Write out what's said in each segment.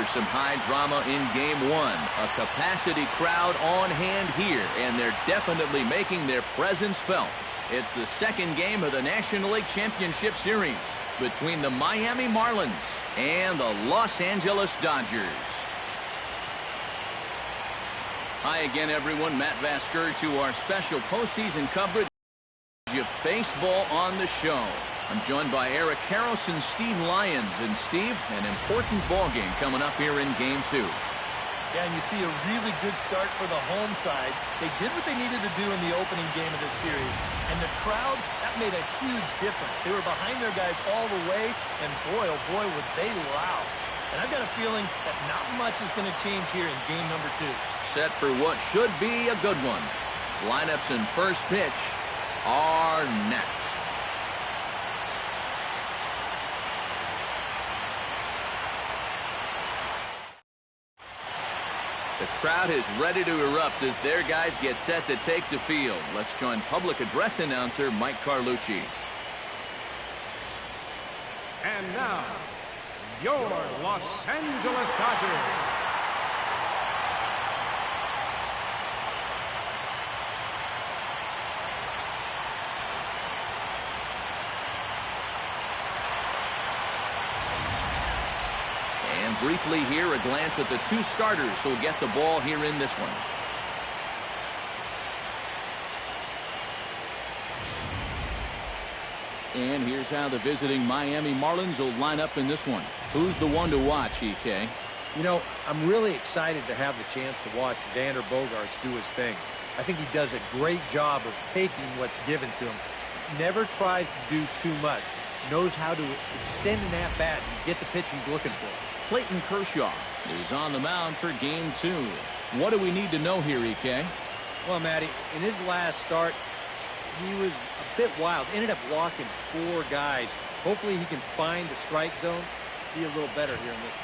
after some high drama in Game 1. A capacity crowd on hand here, and they're definitely making their presence felt. It's the second game of the National League Championship Series between the Miami Marlins and the Los Angeles Dodgers. Hi again, everyone. Matt Vasker to our special postseason coverage of baseball on the show. I'm joined by Eric Karros and Steve Lyons. And Steve, an important ball game coming up here in Game 2. Yeah, and you see a really good start for the home side. They did what they needed to do in the opening game of this series. And the crowd, that made a huge difference. They were behind their guys all the way, and boy, oh boy, were they loud. And I've got a feeling that not much is going to change here in game number 2. Set for what should be a good one. Lineups and first pitch are next. The crowd is ready to erupt as their guys get set to take the field. Let's join public address announcer Mike Carlucci. And now, your Los Angeles Dodgers. Briefly here, a glance at the two starters who'll get the ball here in this one. And here's how the visiting Miami Marlins will line up in this one. Who's the one to watch, EK? You know, I'm really excited to have the chance to watch Xander Bogaerts do his thing. I think he does a great job of taking what's given to him. Never tries to do too much. Knows how to extend an at-bat and get the pitch he's looking for. Clayton Kershaw is on the mound for Game 2. What do we need to know here, EK? Well, Matty, in his last start, he was a bit wild. Ended up walking 4 guys. Hopefully he can find the strike zone. Be a little better here in this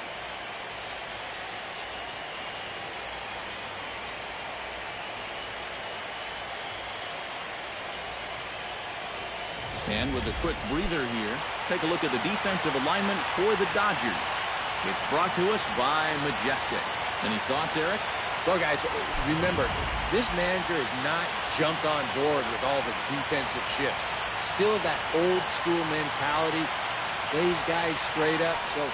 one. And with a quick breather here, let's take a look at the defensive alignment for the Dodgers. It's brought to us by Majestic. Any thoughts, Eric? Well, guys, remember, this manager has not jumped on board with all the defensive shifts. Still that old school mentality. Plays guys straight up. So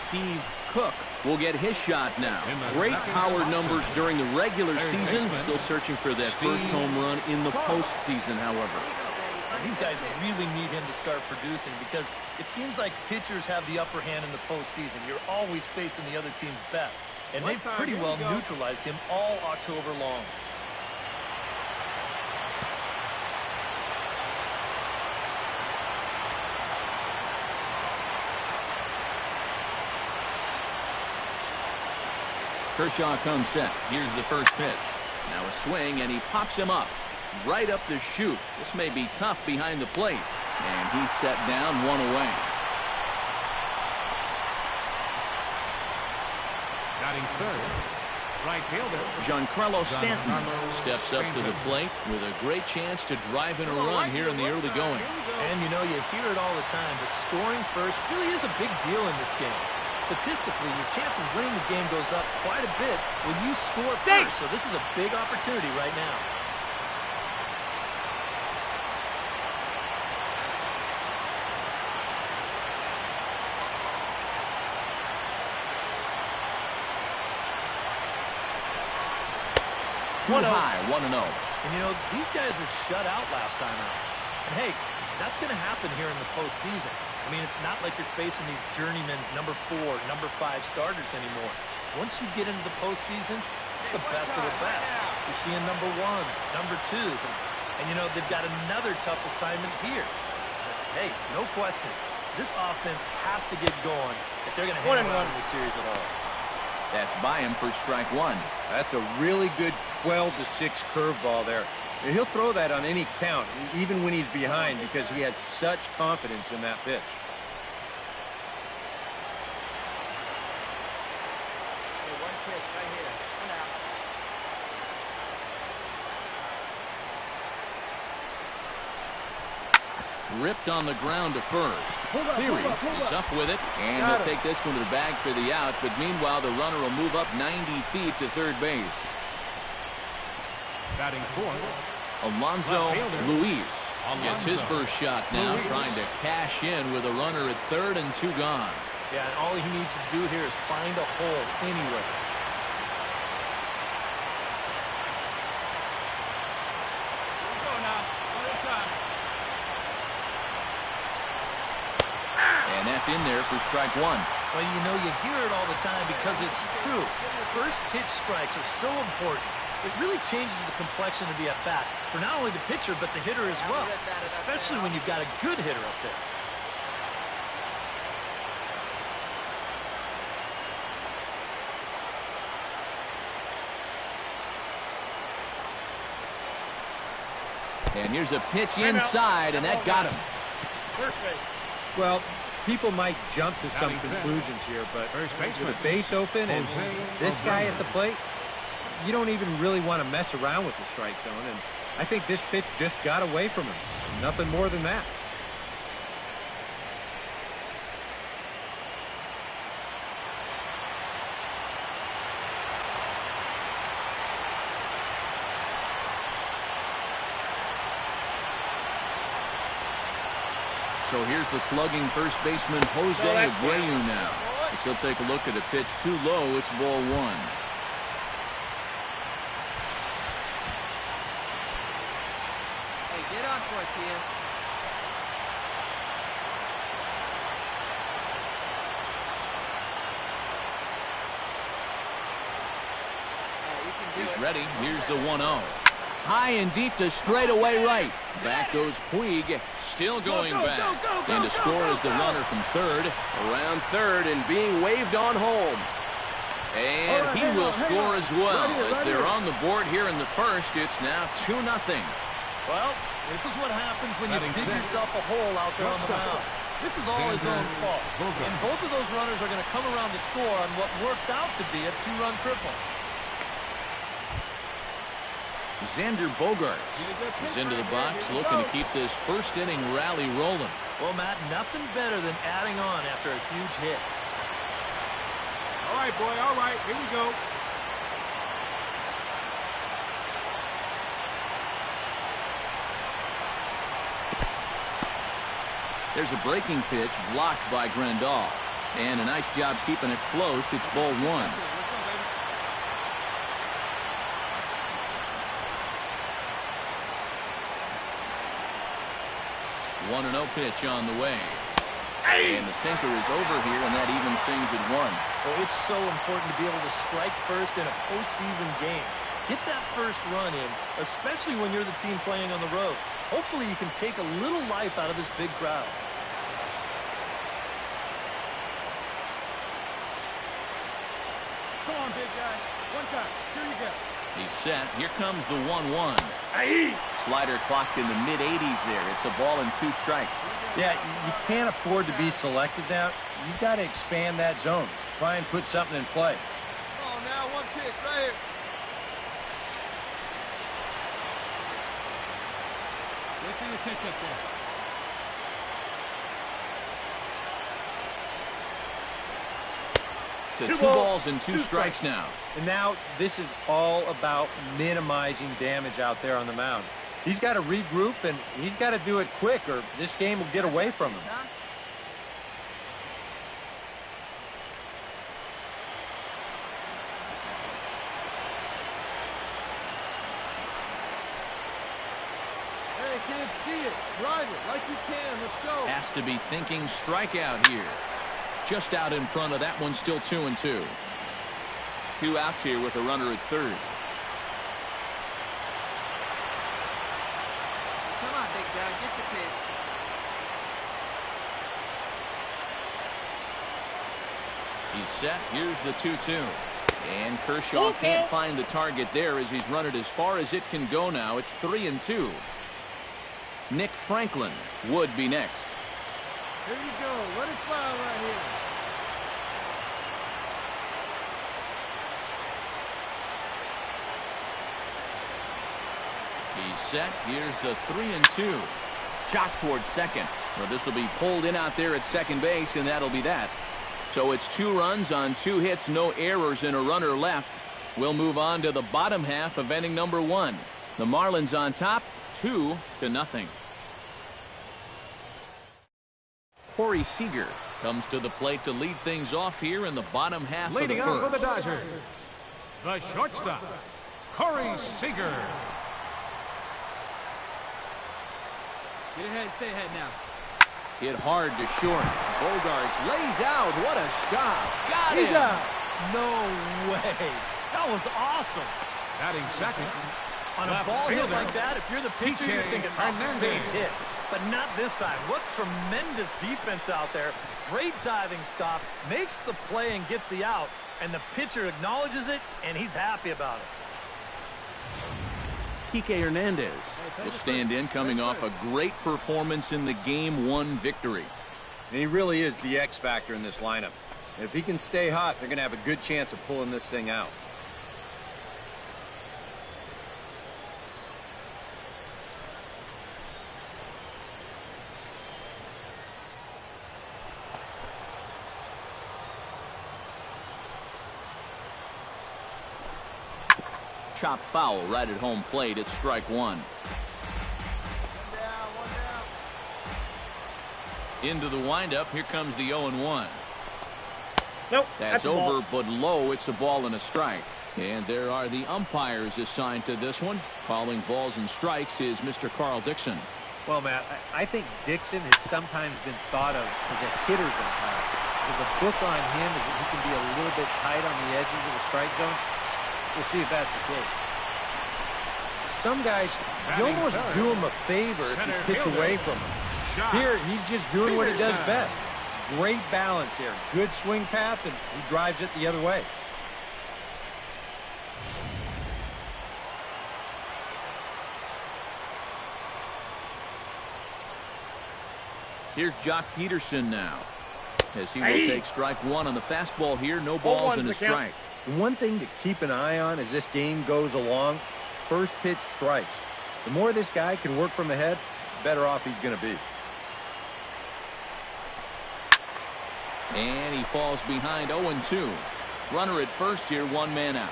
Steve Cook will get his shot now. Great power numbers during the regular season. Still searching for that first home run in the postseason, however. These guys really need him to start producing because it seems like pitchers have the upper hand in the postseason. You're always facing the other team's best. And they've pretty well neutralized him all October long. Kershaw comes set. Here's the first pitch. Now a swing, and he pops him up. Right up the chute. This may be tough behind the plate. And he's set down, 1 away. Batting third, right fielder Giancarlo Stanton steps up to the plate with a great chance to drive in a run here in the early going. And you know, you hear it all the time, but scoring first really is a big deal in this game. Statistically, your chance of winning the game goes up quite a bit when you score first. So this is a big opportunity right now. Too high, 1-0. And you know, these guys were shut out last time out. And hey, that's going to happen here in the postseason. I mean, it's not like you're facing these journeyman number 4, number 5 starters anymore. Once you get into the postseason, it's the best of the best. You're seeing number 1s, number 2s, and you know, they've got another tough assignment here. But, hey, no question, this offense has to get going if they're going to hang around in the series at all. That's by him for strike 1. That's a really good 12-6 curveball there. And he'll throw that on any count, even when he's behind, because he has such confidence in that pitch. Ripped on the ground to first. Cleary is up with it, and he'll take this one to the bag for the out, but meanwhile the runner will move up 90 feet to third base. Batting fourth, Alonso Luis gets his first shot now, trying to cash in with a runner at third and 2 gone. Yeah, and all he needs to do here is find a hole anywhere. And that's in there for strike 1. Well, you know, you hear it all the time because it's true. First pitch strikes are so important. It really changes the complexion of the at-bat for not only the pitcher but the hitter as well, especially when you've got a good hitter up there. And here's a pitch inside, and that got him. Well, people might jump to some conclusions here, but with the base open and this guy at the plate, you don't even really want to mess around with the strike zone, and I think this pitch just got away from him. Nothing more than that. So here's the slugging first baseman Jose Abreu now. As he'll take a look at a pitch too low. It's ball 1. Hey, get on for us here. He's ready. Here's the 1-0. High and deep to straightaway right. Back goes Puig. Still going back. And to score is the runner from third. Around third and being waved on home. And he will score as well. As they're on the board here in the first, it's now 2-0. Well, this is what happens when you dig yourself a hole out there on the mound. This is all his own fault. And both of those runners are going to come around to score on what works out to be a 2-run triple. Xander Bogaerts is into the box, looking to keep this first inning rally rolling. Well, Matt, nothing better than adding on after a huge hit. All right, boy, all right, here we go. There's a breaking pitch blocked by Grandal. And a nice job keeping it close. It's ball 1. 1-0 pitch on the way. And the sinker is over here, and that evens things at 1. Well, it's so important to be able to strike first in a postseason game. Get that first run in, especially when you're the team playing on the road. Hopefully you can take a little life out of this big crowd. Come on, big guy. One time. Here you go. He's set. Here comes the 1-1. Slider clocked in the mid-80s there. It's a ball and 2 strikes. Yeah, you can't afford to be selected now. You got to expand that zone. Try and put something in play. Come on now, one pitch right here. Wait for your pitch up there. To 2 balls and 2 strikes now. And now this is all about minimizing damage out there on the mound. He's got to regroup, and he's got to do it quick, or this game will get away from him. Hey, can't see it. Drive it like you can. Let's go. Has to be thinking strikeout here. Just out in front of that one, still 2-2. 2 outs here with a runner at third. Come on, big guy. Get your pitch. He's set. Here's the 2-2. And Kershaw can't find the target there as he's run it as far as it can go now. It's 3-2. Nick Franklin would be next. Here you go. Let it fly right here. He's set. Here's the 3-2. shot towards second. Well, this will be pulled in out there at second base, and that'll be that. So it's 2 runs on 2 hits, no errors, and a runner left. We'll move on to the bottom half of inning number 1. The Marlins on top, 2-0. Corey Seager comes to the plate to lead things off here in the bottom half Leading of the off for first. the Dodgers, the shortstop, Corey Seager. Get ahead, stay ahead now. Hit hard to short. Bogarts lays out. What a stop. Got He's him. out. No way. That was awesome. Batting second, On a left ball hit fielder, like that, if you're the pitcher, you're PK thinking, Hernandez. base hit. But not this time. What tremendous defense out there. Great diving stop. Makes the play and gets the out. And the pitcher acknowledges it, and he's happy about it. PK Hernandez will stand in coming off a great performance in the Game 1 victory. And he really is the X factor in this lineup. And if he can stay hot, they're going to have a good chance of pulling this thing out. Chop foul right at home plate. It's strike 1. Into the windup. Here comes the 0-1. Nope. That's a over, ball. but low. It's a ball and a strike. And there are the umpires assigned to this one. Calling balls and strikes is Mr. Carl Dixon. Well, Matt, I think Dixon has sometimes been thought of as a hitter's umpire. The book on him is that he can be a little bit tight on the edges of the strike zone. We'll see if that's the case. Some guys, you Batting almost third, do him a favor if you center pitch fielder, away from him. shot. Here, he's just doing what he does Peterson. best. Great balance here. Good swing path, and he drives it the other way. Here's Jock Peterson now, as he will take strike 1 on the fastball here. No balls and a strike. The one thing to keep an eye on as this game goes along, first pitch strikes. The more this guy can work from ahead, the better off he's going to be. And he falls behind 0-2. Runner at first here, 1 man out.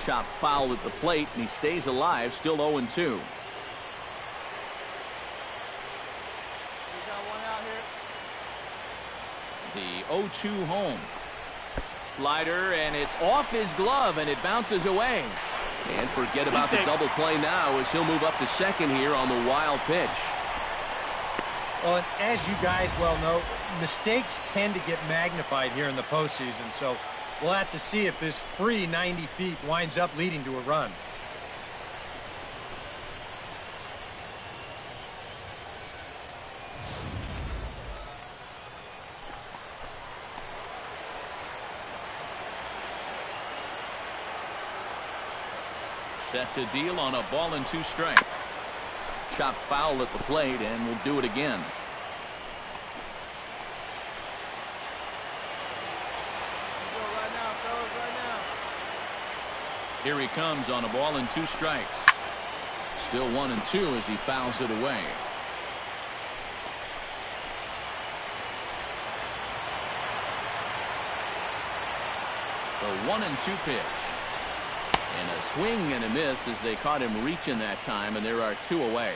Chop foul at the plate, and he stays alive, still 0-2. The 0-2 home. Slider, and it's off his glove, and it bounces away. And forget about the double play now as he'll move up to second here on the wild pitch. Well, and as you guys well know, mistakes tend to get magnified here in the postseason, so we'll have to see if this free 90 feet winds up leading to a run. Set to deal on a ball and 2 strikes. Chop foul at the plate, and we'll do it again. Here he comes on a ball and 2 strikes. Still 1-2 as he fouls it away. The 1-2 pitch. And a swing and a miss as they caught him reaching that time, and there are 2 away.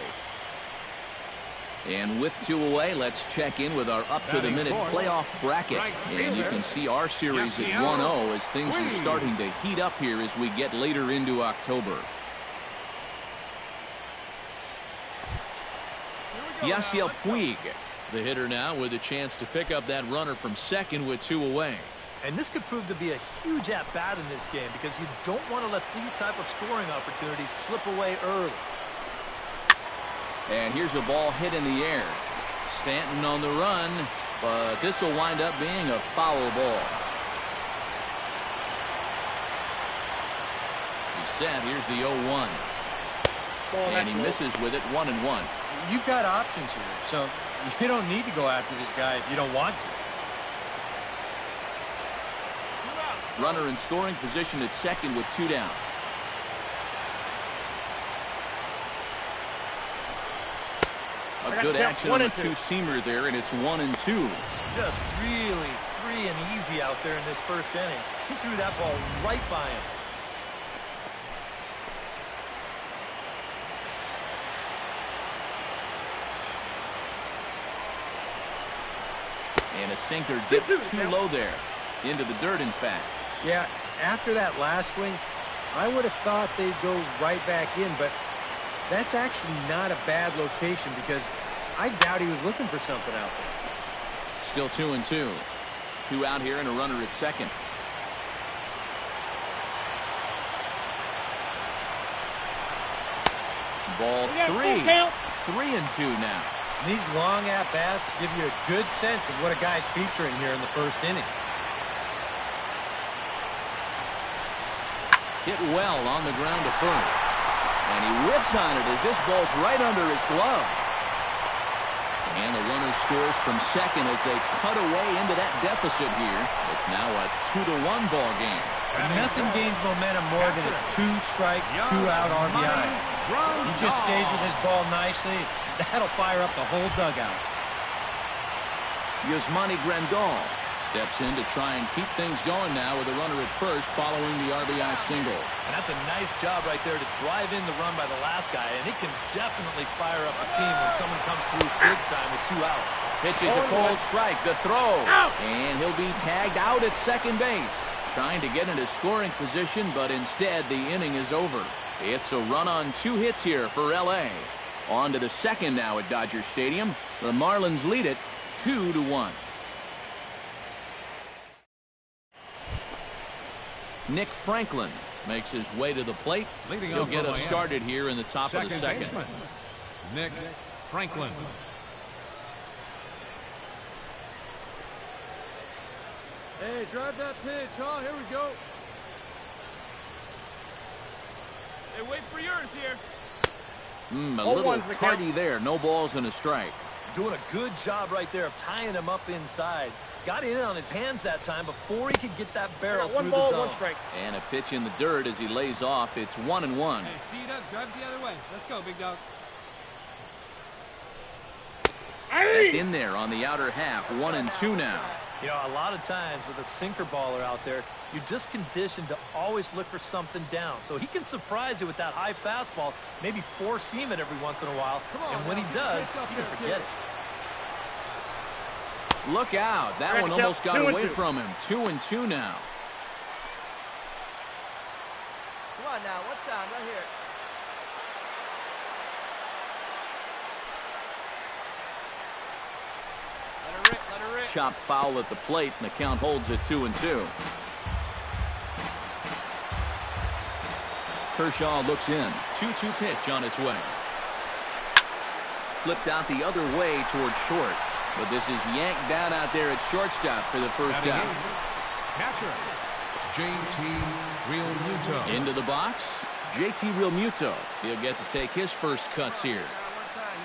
And with 2 away, let's check in with our up-to-the-minute playoff bracket. And you can see our series at 1-0 as things are starting to heat up here as we get later into October. Yasiel Puig, the hitter now, with a chance to pick up that runner from second with 2 away. And this could prove to be a huge at-bat in this game because you don't want to let these type of scoring opportunities slip away early. And here's a ball hit in the air. Stanton on the run, but this will wind up being a foul ball. He's set. Here's the 0-1. And he misses with it, 1-1. You've got options here, so you don't need to go after this guy if you don't want to. Runner in scoring position at second with 2 down. A good action on the two-seamer there, and it's 1-2. Just really free and easy out there in this first inning. He threw that ball right by him. And a sinker dips too low there. Into the dirt, in fact. Yeah, after that last swing, I would have thought they'd go right back in, but that's actually not a bad location because I doubt he was looking for something out there. Still 2-2. 2 out here and a runner at second. Ball 3. 3-2 now. These long at-bats give you a good sense of what a guy's featuring here in the first inning. Hit well on the ground to first. And he whips on it as this ball's right under his glove. And the runner scores from second as they cut away into that deficit here. It's now a 2-1 ball game. Nothing gains momentum more than a 2-strike, 2-out RBI. He just stays with his ball nicely. That'll fire up the whole dugout. Yasmani Grandal steps in to try and keep things going now with a runner at first following the RBI single. And that's a nice job right there to drive in the run by the last guy, and it can definitely fire up a team when someone comes through big time with 2 outs. Pitches a cold strike, the throw, and he'll be tagged out at second base. Trying to get into scoring position, but instead the inning is over. It's a run on 2 hits here for L.A. On to the second now at Dodger Stadium. The Marlins lead it 2-1. Nick Franklin makes his way to the plate. He'll get us started here in the top of the second. Baseman, Nick Franklin. Hey, drive that pitch, huh? Here we go. Hey, wait for yours here. A little tardy there. No balls and a strike. Doing a good job right there of tying him up inside. Got in on his hands that time before he could get that barrel through the zone. And a pitch in the dirt as he lays off. It's 1-1. Hey, see it up, drive the other way. Let's go, big dog. It's in there on the outer half. 1-2 now. You know, a lot of times with a sinker baller out there, you're just conditioned to always look for something down. So he can surprise you with that high fastball, maybe four-seam it every once in a while. And when he does, you can forget it. Look out. That one almost got away from him. 2-2 now. Come on now, one time, right here. Let her rip. Chopped foul at the plate, and the count holds at 2-2. Kershaw looks in. 2-2 pitch on its way. Flipped out the other way towards short. But this is yanked down out there at shortstop for the first out. Catcher, JT Realmuto. Into the box, JT Realmuto. He'll get to take his first cuts here. One time,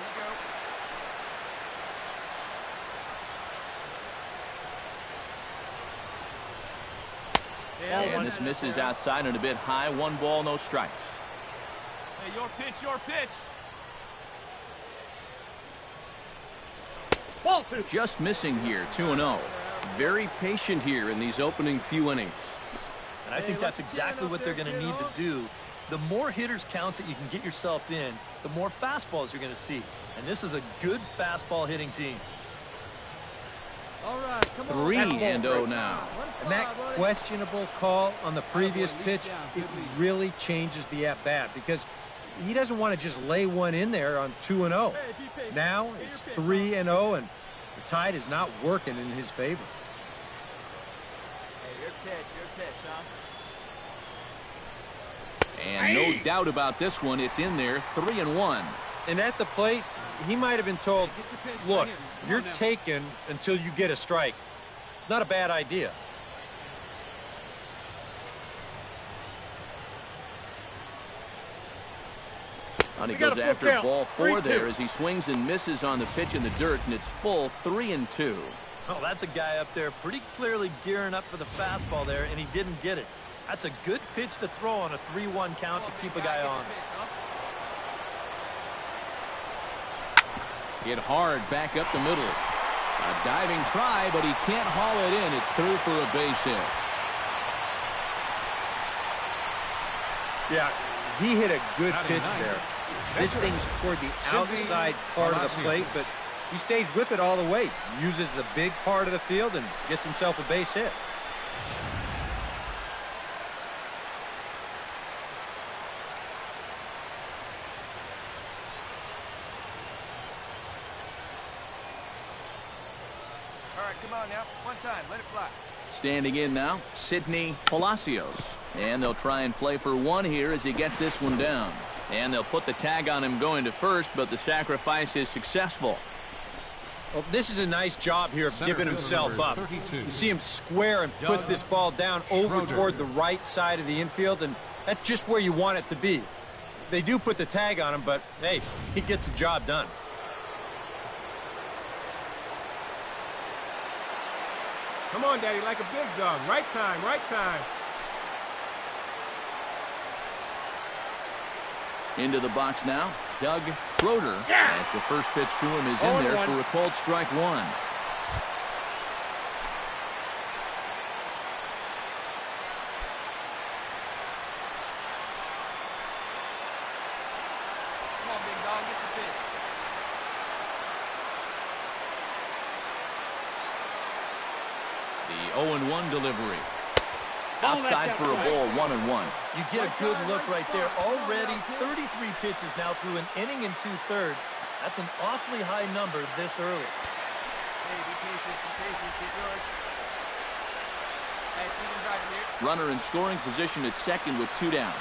here you go. And this misses outside and a bit high. 1 ball, no strikes. Hey, your pitch, your pitch. Just missing here, 2-0. Very patient here in these opening few innings. And I think that's exactly what they're going to need to do. The more hitters counts that you can get yourself in, the more fastballs you're going to see. And this is a good fastball hitting team. All right, come on. 3-0 now. And that questionable call on the previous pitch, it really changes the at-bat because he doesn't want to just lay one in there on 2-0. Now it's 3-0, and the tide is not working in his favor. Hey, your pitch, huh? And no doubt about this one, it's in there, 3-1. And at the plate, he might have been told, look, you're taken until you get a strike. Not a bad idea. And he goes after ball 4 there as he swings and misses on the pitch in the dirt, and it's full 3-2. Oh, that's a guy up there pretty clearly gearing up for the fastball there, and he didn't get it. That's a good pitch to throw on a 3-1 count to keep a guy honest. Hit hard back up the middle. A diving try, but he can't haul it in. It's through for a base hit. Yeah, he hit a good pitch there. This thing's toward the outside part of the plate, but he stays with it all the way. Uses the big part of the field and gets himself a base hit. All right, come on now. One time, let it fly. Standing in now, Sidney Palacios. And they'll try and play for one here as he gets this one down. And they'll put the tag on him going to first, but the sacrifice is successful. Well, this is a nice job here of giving himself up. You see him square and put this ball down over toward the right side of the infield, and that's just where you want it to be. They do put the tag on him, but, hey, he gets the job done. Come on, Daddy, like a big dog. Right time, right time. Into the box now, Doug Schroeder. As the first pitch to him is in there for a called strike one. Come on, big dog, get your pitch. The 0-1 delivery. Outside for a ball, 1-1. You get a good look right there. Already 33 pitches now through an inning and 2/3. That's an awfully high number this early. Hey, be patient, get yours. Hey, see him driving here. Runner in scoring position at second with 2 down.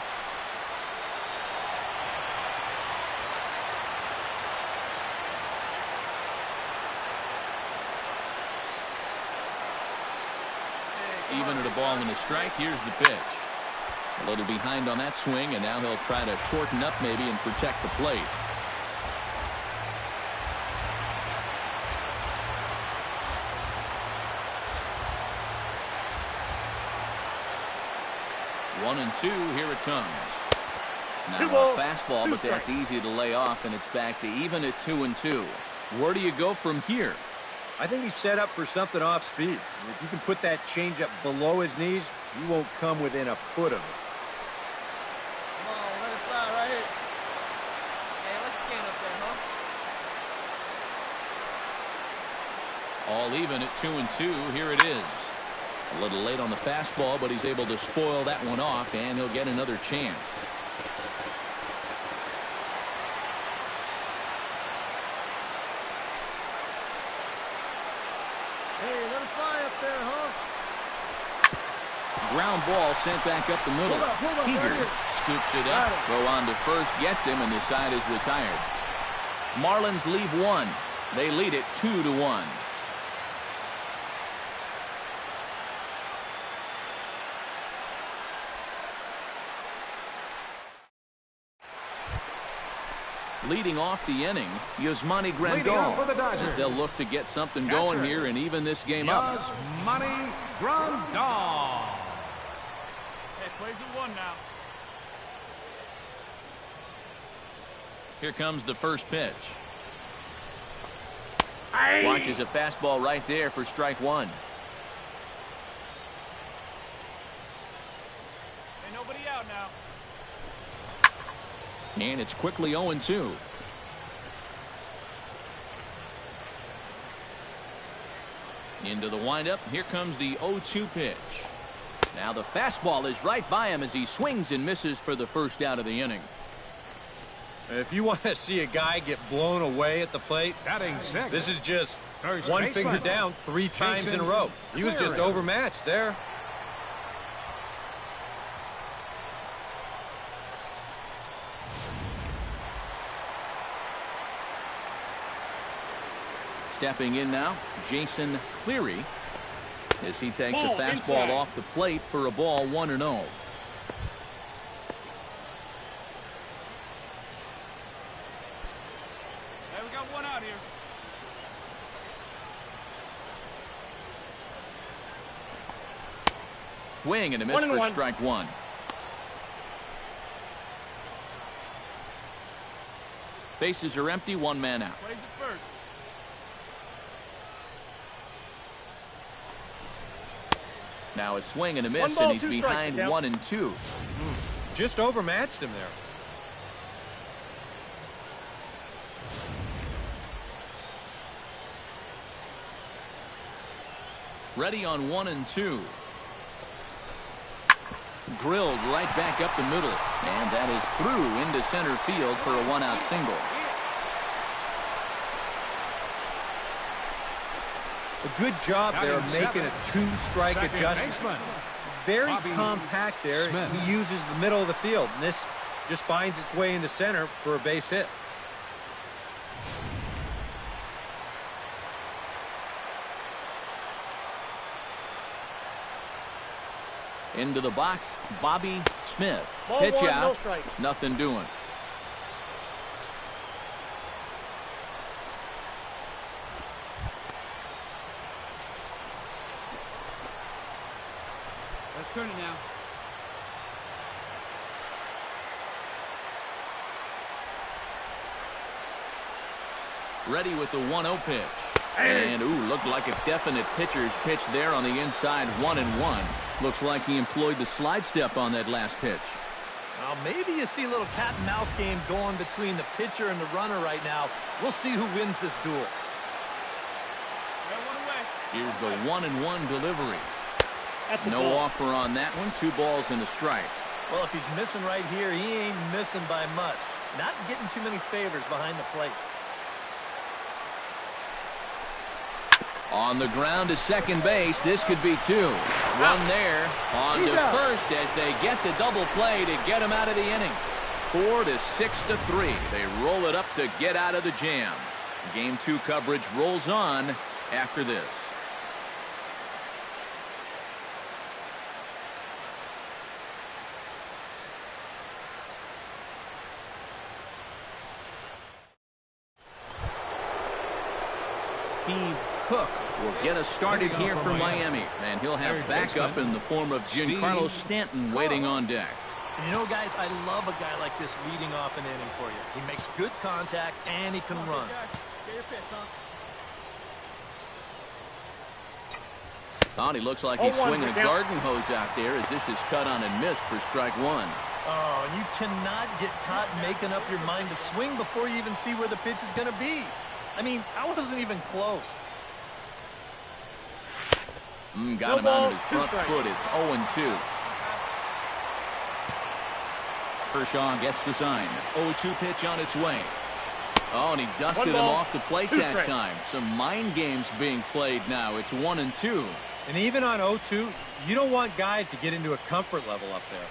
Even at a ball and a strike, here's the pitch. A little behind on that swing, and now he'll try to shorten up maybe and protect the plate. One and two, here it comes. Now a fastball, but that's easy to lay off, and it's back to even at 2-2. Where do you go from here? I think he's set up for something off speed. If you can put that changeup below his knees, you won't come within a foot of it. Come on, let it fly right here. Hey, let's get up there, huh? All even at 2-2. Here it is. A little late on the fastball, but he's able to spoil that one off, and he'll get another chance. Hey, let it fly up there, huh? Ground ball sent back up the middle. Seager scoops it up. Throw on to first, gets him, and the side is retired. Marlins leave one. They lead it 2-1. Leading off the inning, Yasmani Grandal, as they'll look to get something going here and even this game up. Yasmani Grandal. Hey, plays at one now. Here comes the first pitch. Watches a fastball right there for strike one. Ain't nobody out now. And it's quickly 0-2. Into the windup. Here comes the 0-2 pitch. Now the fastball is right by him as he swings and misses for the first out of the inning. If you want to see a guy get blown away at the plate, Batting sixth. this is just First one baseman. finger down 3 times in a row. He was just Clearing. overmatched there. Stepping in now, Jason Cleary, as he takes a Ball fastball inside. off the plate for a ball 1-0. Hey, we got one out here. Swing and a miss for strike one. Bases are empty, one man out. Plays it first. Now a swing and a miss, and he's behind 1-2. Just overmatched him there. Ready on 1-2. Drilled right back up the middle, and that is through into center field for a one-out single. A good job there of making a two-strike adjustment. Very compact there. He uses the middle of the field, and this just finds its way into center for a base hit. Into the box, Bobby Smith. Ball Pitch one, out, no strike. nothing doing. Let's turn it now. Ready with the 1-0 pitch. And, looked like a definite pitcher's pitch there on the inside, 1-1. Looks like he employed the slide step on that last pitch. Well, maybe you see a little cat and mouse game going between the pitcher and the runner right now. We'll see who wins this duel. Here's the 1-1 delivery. No ball. offer on that one. 2 balls and a strike. Well, if he's missing right here, he ain't missing by much. Not getting too many favors behind the plate. On the ground to second base. This could be 2. Run there. On to first as they get the double play to get him out of the inning. 4 to 6 to 3. They roll it up to get out of the jam. Game 2 coverage rolls on after this. Steve Cook will get us started here for Miami, and he'll have backup in the form of Giancarlo Stanton waiting on deck. And you know, guys, I love a guy like this leading off an inning for you. He makes good contact, and he can run. He looks like he's swinging a garden hose out there as this is cut on and missed for strike one. Oh, and you cannot get caught making up your mind to swing before you even see where the pitch is going to be. I mean, I wasn't even close. Got him out of his front foot. It's 0-2. Kershaw gets the sign. 0-2 pitch on its way. Oh, and he dusted him off the plate that time. Some mind games being played now. It's 1-2. And even on 0-2, you don't want guys to get into a comfort level up there.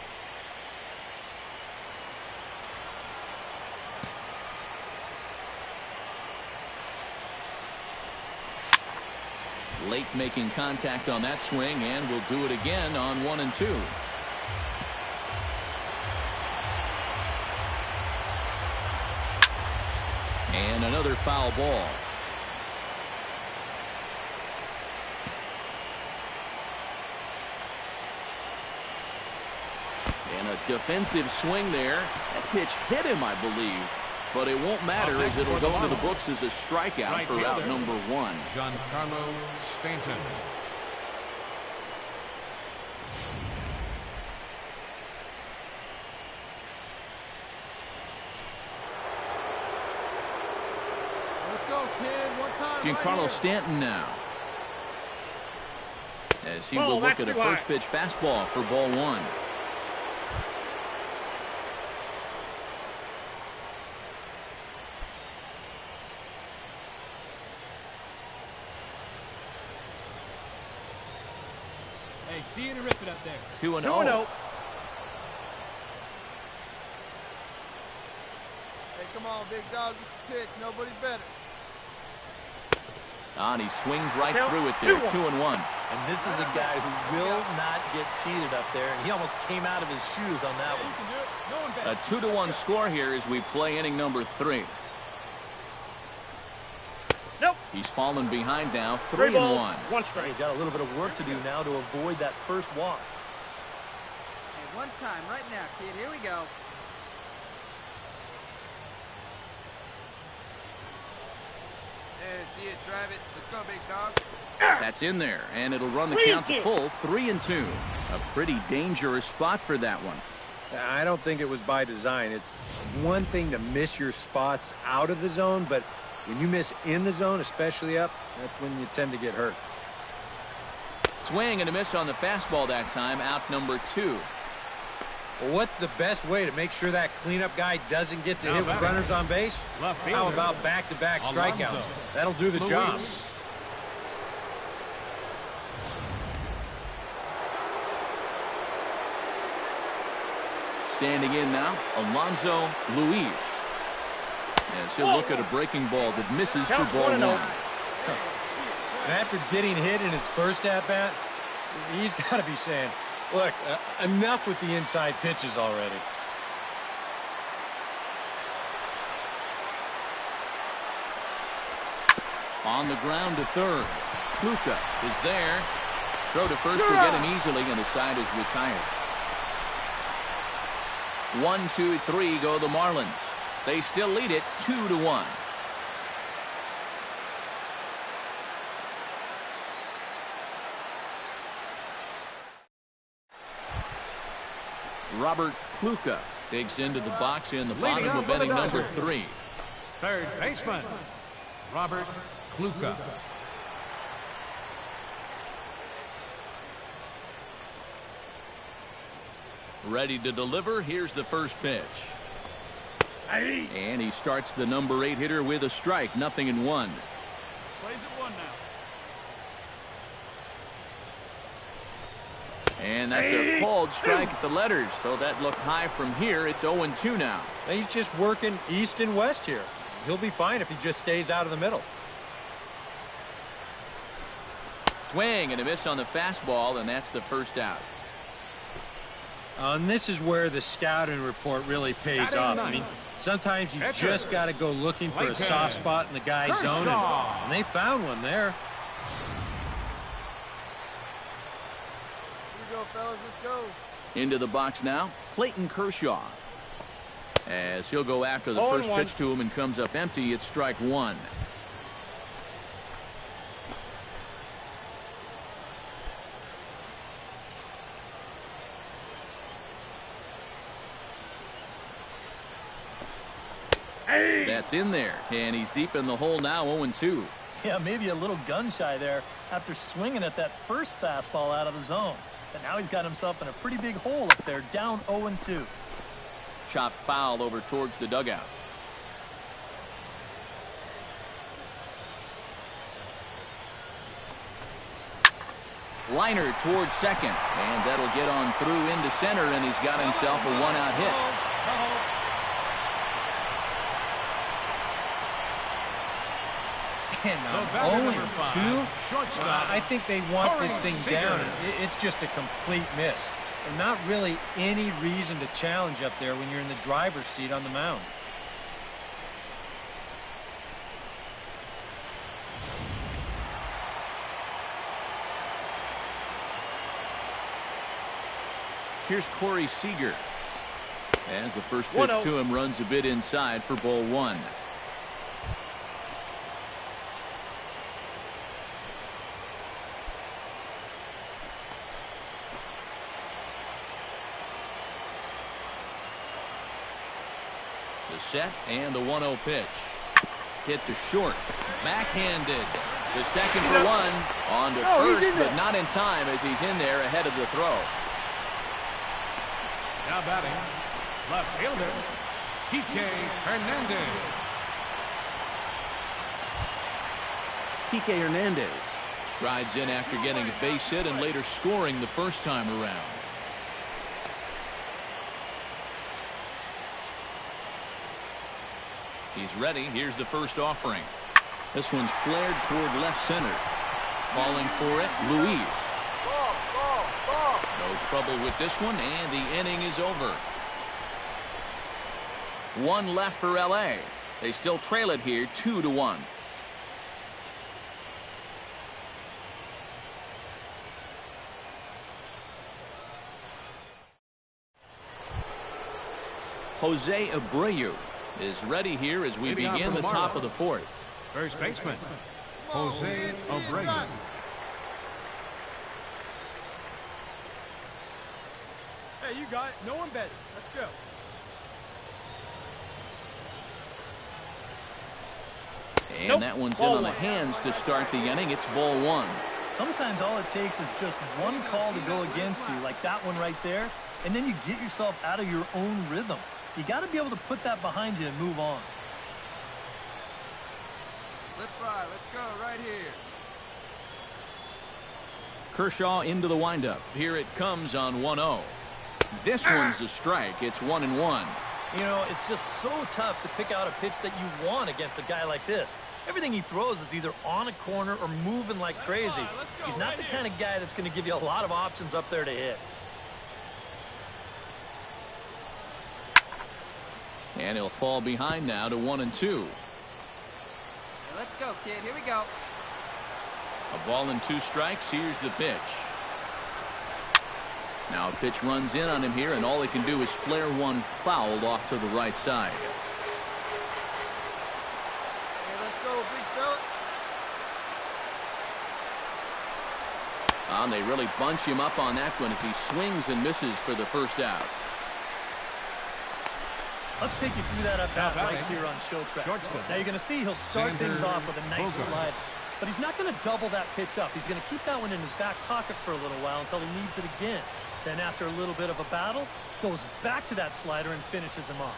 Late making contact on that swing, and we'll do it again on 1-2. And another foul ball. And a defensive swing there. That pitch hit him, I believe. But it won't matter as it'll go into the books as a strikeout for out number 1. Giancarlo Stanton. Let's go, kid. One time. Giancarlo Stanton now. As he will look at a first pitch fastball for ball 1. Hey, see you to rip it up there. 2-0. 2-0. Hey, come on, big dog. Get the pitch. Nobody better. And he swings right through it there. 2-1. And this is a guy who will not get cheated up there, and he almost came out of his shoes on that one. A 2-1 score here as we play inning number 3. Nope. He's fallen behind now, 3 balls, 3-1. 1 strike. He's got a little bit of work to do now to avoid that first walk. One time, right now, kid. Here we go. Yeah, see it, drive it. Let's go, big dog. That's in there, and it'll run the count to full 3-2. A pretty dangerous spot for that one. I don't think it was by design. It's one thing to miss your spots out of the zone, but when you miss in the zone, especially up, that's when you tend to get hurt. Swing and a miss on the fastball that time, out number 2. Well, what's the best way to make sure that cleanup guy doesn't get to hit with runners on base? How about back-to-back strikeouts? That'll do the job. Standing in now, Alonso Luis. As he'll look at a breaking ball that misses for ball 1. And after getting hit in his first at-bat, he's got to be saying, look, enough with the inside pitches already. On the ground to third. Kluka is there. Throw to first will get him easily, and the side is retired. 1, 2, 3 go the Marlins. They still lead it 2-1. Robert Kluka digs into the box in the bottom of inning number 3. Third baseman, Robert Kluka. Ready to deliver. Here's the first pitch. And he starts the number 8 hitter with a strike. 0-1. Plays at 1 now. And that's a called strike at the letters. Though that looked high from here, it's 0-2 now. He's just working east and west here. He'll be fine if he just stays out of the middle. Swing and a miss on the fastball, and that's the first out. And this is where the scouting report really pays off. I mean, sometimes you just got to go looking for a soft spot in the guy's zone, and they found one there. Here we go, fellas. Let's go. Into the box now, Clayton Kershaw. As he'll go after the first pitch to him and comes up empty, it's strike 1. That's in there, and he's deep in the hole now, 0-2. Yeah, maybe a little gun-shy there after swinging at that first fastball out of the zone. But now he's got himself in a pretty big hole up there, down 0-2. Chop foul over towards the dugout. Liner towards second, and that'll get on through into center, and he's got himself a 1-out hit. And 0-2? I think they want this thing down. It's just a complete miss. And not really any reason to challenge up there when you're in the driver's seat on the mound. Here's Corey Seager. As the first pitch to him runs a bit inside for ball 1. The set and the 1-0 pitch. Hit to short. Backhanded. The second for 1. On to first, but not in time as he's in there ahead of the throw. Now batting, left fielder, Kike Hernandez. Kike Hernandez strides in after getting a base hit and later scoring the first time around. He's ready. Here's the first offering. This one's flared toward left center. Calling for it, Luis. No trouble with this one, and the inning is over. 1 left for LA. They still trail it here 2-1. Jose Abreu is ready here as we begin the top of the fourth. First baseman, Jose Abreu. Hey, you got it. No one better. Let's go. And that one's in on the hands to start the inning. It's ball one. Sometimes all it takes is just one call to go against you, like that one right there, and then you get yourself out of your own rhythm. You got to be able to put that behind you and move on. Let's fly. Let's go right here. Kershaw into the windup. Here it comes on 1-0. This one's a strike. It's 1-1. You know, it's just so tough to pick out a pitch that you want against a guy like this. Everything he throws is either on a corner or moving like crazy. He's not the kind of guy that's going to give you a lot of options up there to hit. And he'll fall behind now to 1-2. Let's go, kid. Here we go. A ball and 2 strikes. Here's the pitch. Now a pitch runs in on him here, and all he can do is flare one fouled off to the right side. Hey, let's go, big fella. And they really bunch him up on that one as he swings and misses for the first out. Let's take you through that up bat right here on show track. Now you're going to see he'll start things off with a nice slide, but he's not going to double that pitch up. He's going to keep that one in his back pocket for a little while until he needs it again. Then after a little bit of a battle, goes back to that slider and finishes him off.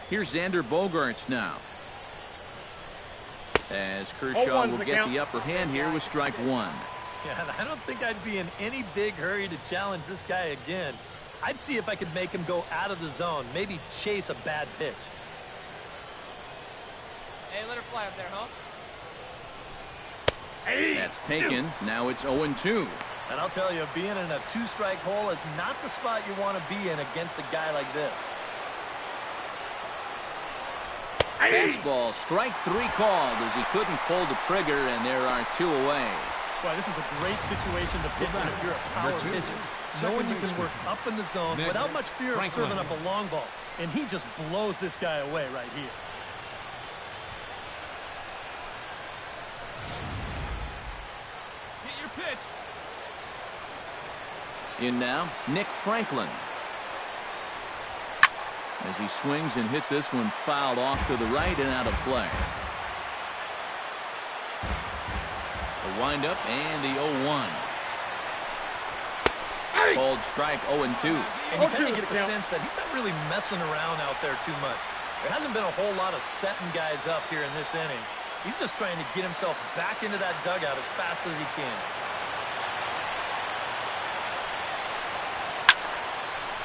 Here's Xander Bogaerts now. As Kershaw will get the upper hand here with strike one. Yeah, I don't think I'd be in any big hurry to challenge this guy again. I'd see if I could make him go out of the zone, maybe chase a bad pitch. Hey, let her fly up there, huh? That's taken. Now it's 0-2. And I'll tell you, being in a 2-strike hole is not the spot you want to be in against a guy like this. Fastball, strike 3 called as he couldn't pull the trigger, and there are 2 away. Boy, this is a great situation to pitch in if you're a power pitcher. Knowing you can work up in the zone without much fear of serving up a long ball. And he just blows this guy away right here. Get your pitch. In now, Nick Franklin. As he swings and hits this one fouled off to the right and out of play. The windup and the 0-1. Called strike 0-2. And you kind of get the sense that he's not really messing around out there too much. There hasn't been a whole lot of setting guys up here in this inning. He's just trying to get himself back into that dugout as fast as he can.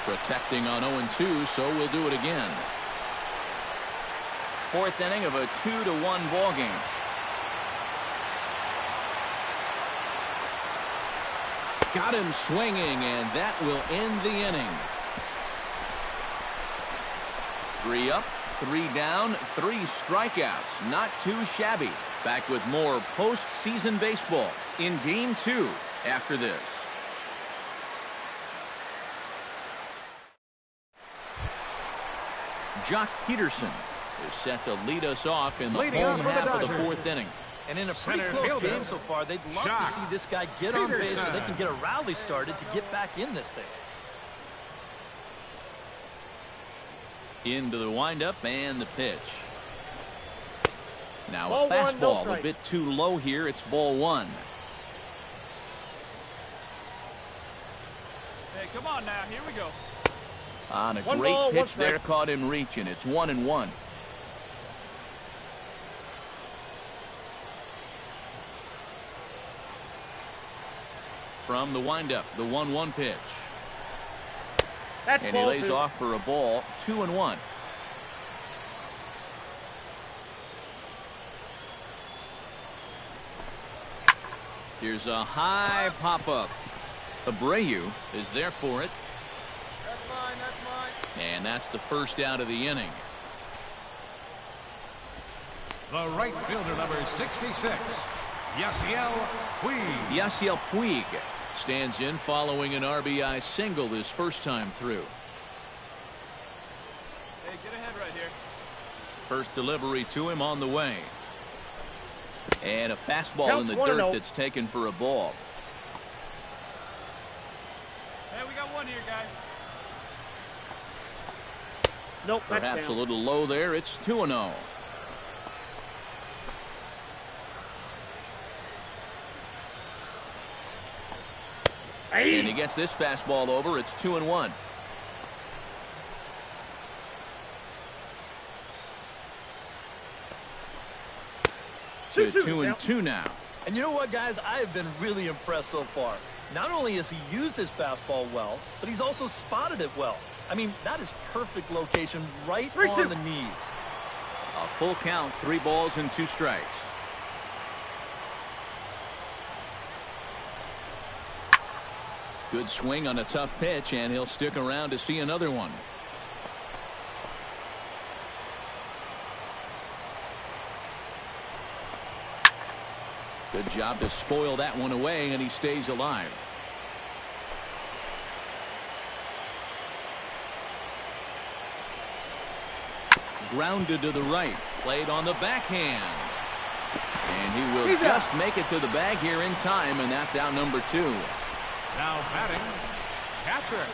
Protecting on 0-2, so we'll do it again. 4th inning of a 2-1 ball game. Got him swinging, and that will end the inning. 3 up, 3 down, 3 strikeouts. Not too shabby. Back with more postseason baseball in Game 2 after this. Jock Peterson is set to lead us off in the home half of the 4th inning. And in a pretty close game so far, they'd love to see this guy get on base so they can get a rally started to get back in this thing. Into the windup and the pitch. Now a fastball a bit too low here. It's ball 1. Hey, come on now. Here we go. On a great pitch there, caught him reaching. It's 1-1. From the windup, the 1-1 pitch. And he lays off for a ball, 2-1. Here's a high pop-up. Abreu is there for it. That's mine. That's mine. And that's the first out of the inning. The right fielder, number 66, Yasiel Puig. Yasiel Puig stands in following an RBI single his first time through. Hey, get ahead right here. First delivery to him on the way. And a fastball Counts in the 1-0. dirt that's taken for a ball. Hey, we got one here, guys. Nope, that's Perhaps a down. little low there. It's 2-0. Hey. And he gets this fastball over. It's 2-1. To 2-2 now. And you know what, guys? I have been really impressed so far. Not only has he used his fastball well, but he's also spotted it well. I mean, that is perfect location right on the knees. A full count, 3 balls and 2 strikes. Good swing on a tough pitch, and he'll stick around to see another one. Good job to spoil that one away, and he stays alive. Grounded to the right, played on the backhand. And he will just make it to the bag here in time, and that's out number 2. Now batting, catcher,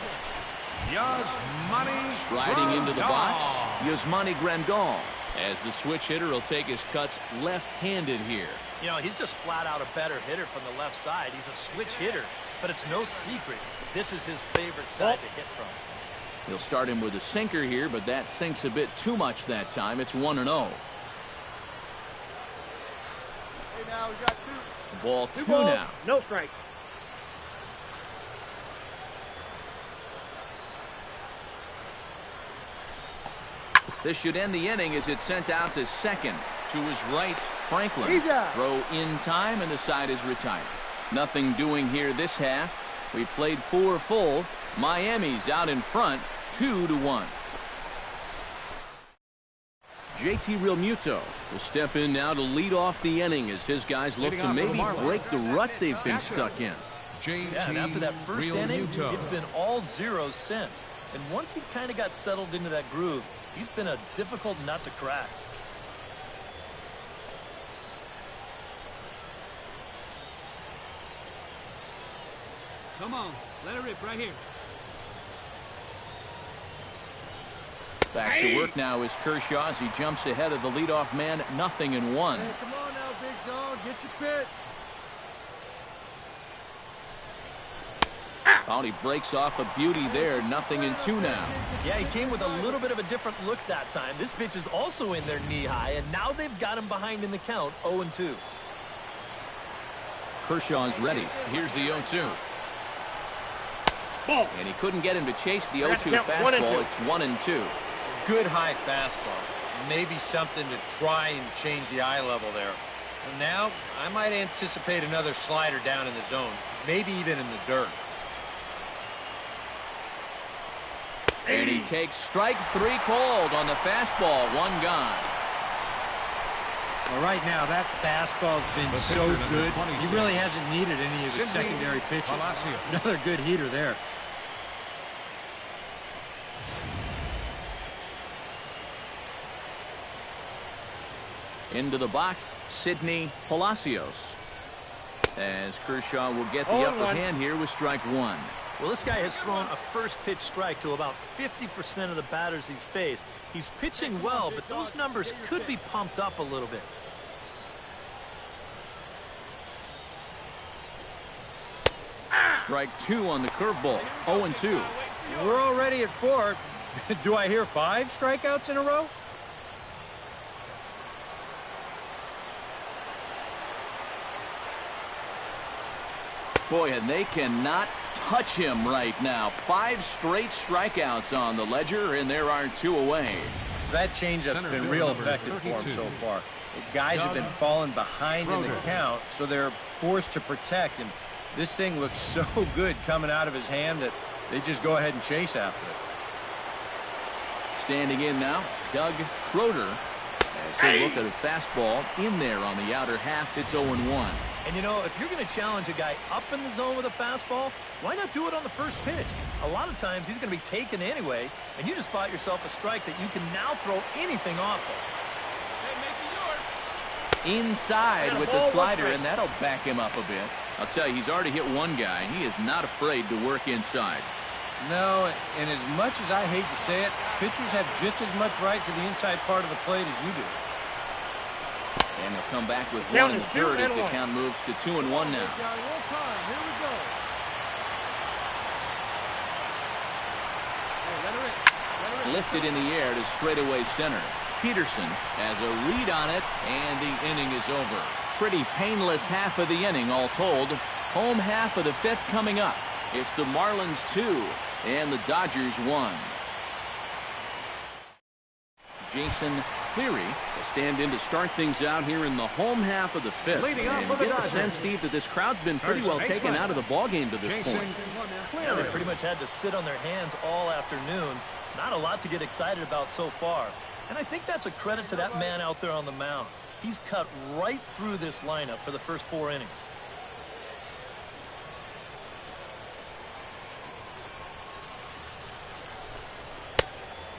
Yasmani Striding into the box, Grandal. Yasmani Grandal, as the switch hitter will take his cuts left-handed here. You know, he's just flat out a better hitter from the left side. He's a switch hitter, but it's no secret. This is his favorite side to hit from. He'll start him with a sinker here, but that sinks a bit too much that time. It's 1-0. Hey, now we got 2. Ball 2 balls, now. no strike. This should end the inning as it's sent out to second. To his right, Franklin. Throw in time, and the side is retired. Nothing doing here this half. We played 4 full. Miami's out in front, 2-1. JT Realmuto will step in now to lead off the inning as his guys look to maybe break the rut they've been stuck in. Yeah, and after that first inning, it's been all zeros since. And once he kind of got settled into that groove, he's been a difficult nut to crack. Come on, let it rip right here. Back to work now is Kershaw as he jumps ahead of the leadoff man, 0-1. Hey, come on now, big dog. Get your pitch. Oh, he breaks off a beauty there, 0-2 now. Yeah, he came with a little bit of a different look that time. This pitch is also in there knee-high, and now they've got him behind in the count, 0-2. Kershaw's ready. Here's the 0-2. Ball. And he couldn't get him to chase the That's 0-2 count, 1 and fastball. 2. It's 1-2. Good high fastball. Maybe something to try and change the eye level there. And now I might anticipate another slider down in the zone, maybe even in the dirt. And he takes strike 3 called on the fastball. 1 gone. Well, right now, that fastball's been The so pitcher, number good. 26. He really hasn't needed any of his Sidney secondary pitches. Palacio. Another good heater there. Into the box, Sidney Palacios. As Kershaw will get the 0-1. upper hand here with strike 1. Well, this guy has thrown a first pitch strike to about 50% of the batters he's faced. He's pitching well, but those numbers could be pumped up a little bit. Strike 2 on the curveball. 0-2. We're already at 4. Do I hear 5 strikeouts in a row? Boy, and they cannot touch him right now. 5 straight strikeouts on the ledger, and there are 2 away. That changeup's Center been field real number effective for him 32. so far. The guys have been falling behind in the Schroeder. count, so they're forced to protect him. This thing looks so good coming out of his hand that they just go ahead and chase after it. Standing in now, Doug Schroeder. As he'll look at a fastball in there on the outer half, it's 0-1. And, you know, if you're going to challenge a guy up in the zone with a fastball, why not do it on the first pitch? A lot of times he's going to be taken anyway, and you just bought yourself a strike that you can now throw anything off of. Inside with the slider, and that'll back him up a bit. I'll tell you, he's already hit one guy, and he is not afraid to work inside. No, and as much as I hate to say it, pitchers have just as much right to the inside part of the plate as you do. And they'll come back with one in the third as the count moves to 2-1 now. Lifted in the air to straightaway center. Peterson has a read on it, and the inning is over. Pretty painless half of the inning, all told. Home half of the fifth coming up. It's the Marlins 2 and the Dodgers 1. Jason Cleary will stand in to start things out here in the home half of the fifth. Leading off and for the get the Dodgers. sense, Steve, that this crowd's been pretty well taken out of the ballgame to this point. Yeah, they pretty much had to sit on their hands all afternoon. Not a lot to get excited about so far. And I think that's a credit to that man out there on the mound. He's cut right through this lineup for the first 4 innings.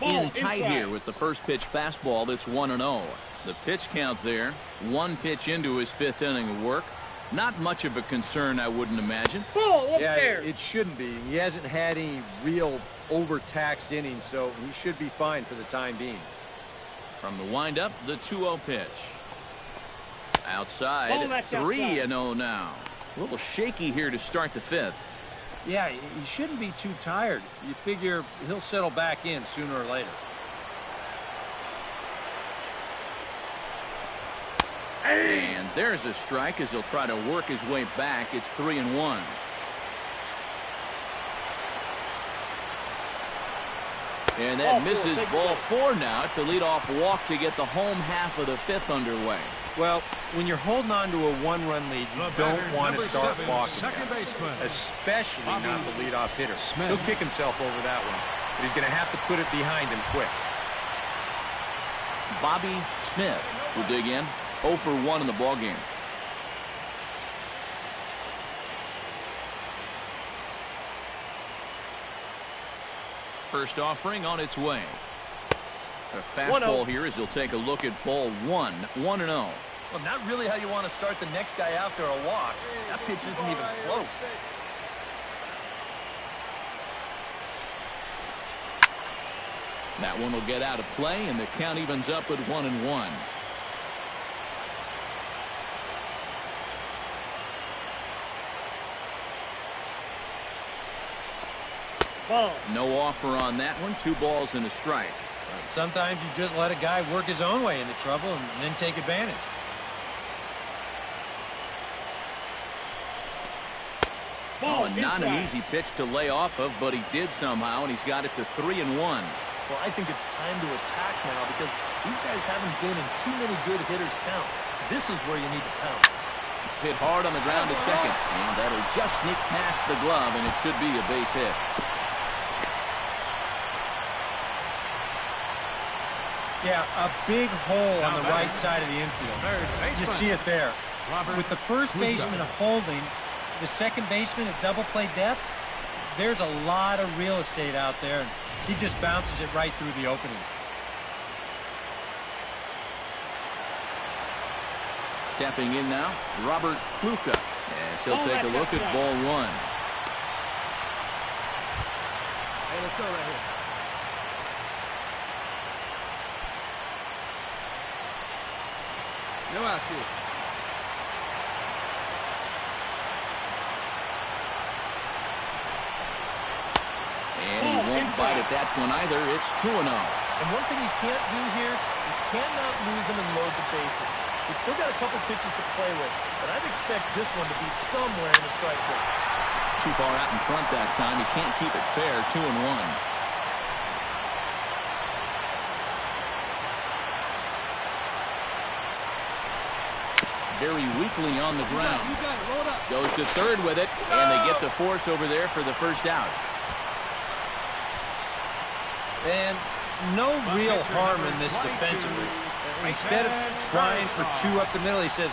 In tight here with the first pitch fastball that's 1-0. The pitch count there, 1 pitch into his 5th inning of work. Not much of a concern, I wouldn't imagine. Yeah, it shouldn't be. He hasn't had any real overtaxed innings, so he should be fine for the time being. From the windup, the 2-0 pitch. Outside, 3-0 now. A little shaky here to start the 5th. Yeah, he shouldn't be too tired. You figure he'll settle back in sooner or later. And there's a strike as he'll try to work his way back. It's 3-1. And that misses ball 4 now. It's a leadoff walk to get the home half of the 5th underway. Well, when you're holding on to a 1-run lead, you don't want to start walking, especially not the leadoff hitter. He'll kick himself over that one, but he's going to have to put it behind him quick. Bobby Smith will dig in. 0 for 1 in the ballgame. First offering on its way. A fastball here as he'll take a look at ball 1. 1-0. Well, not really how you want to start the next guy after a walk. That pitch isn't even close. That one will get out of play, and the count evens up at 1-1. No offer on that one. 2 balls and a strike. Sometimes you just let a guy work his own way into trouble and then take advantage. Not an easy pitch to lay off of, but he did somehow, and he's got it to 3-1. Well, I think it's time to attack now because these guys haven't been in too many good hitters' counts. This is where you need to pounce. Hit hard on the ground to second, and that'll just sneak past the glove, and it should be a base hit. Yeah, a big hole on the right side of the infield. You see it there. With the first baseman holding, the second baseman at double play depth, there's a lot of real estate out there, and he just bounces it right through the opening. Stepping in now, Robert Kluka, as he'll take a look at ball 1. Hey, let's go right here. No out here. And he won't bite at that one either. It's 2-0. And one thing you can't do here, you cannot lose them and load the bases. He's still got a couple pitches to play with, but I'd expect this one to be somewhere in the strike zone. Too far out in front that time. He can't keep it fair. 2-1. Very weakly on the ground. You got it. Load up. Goes to third with it, and they get the force over there for the first out. And no real harm in this defensively. Instead of trying for 2 up the middle, he says,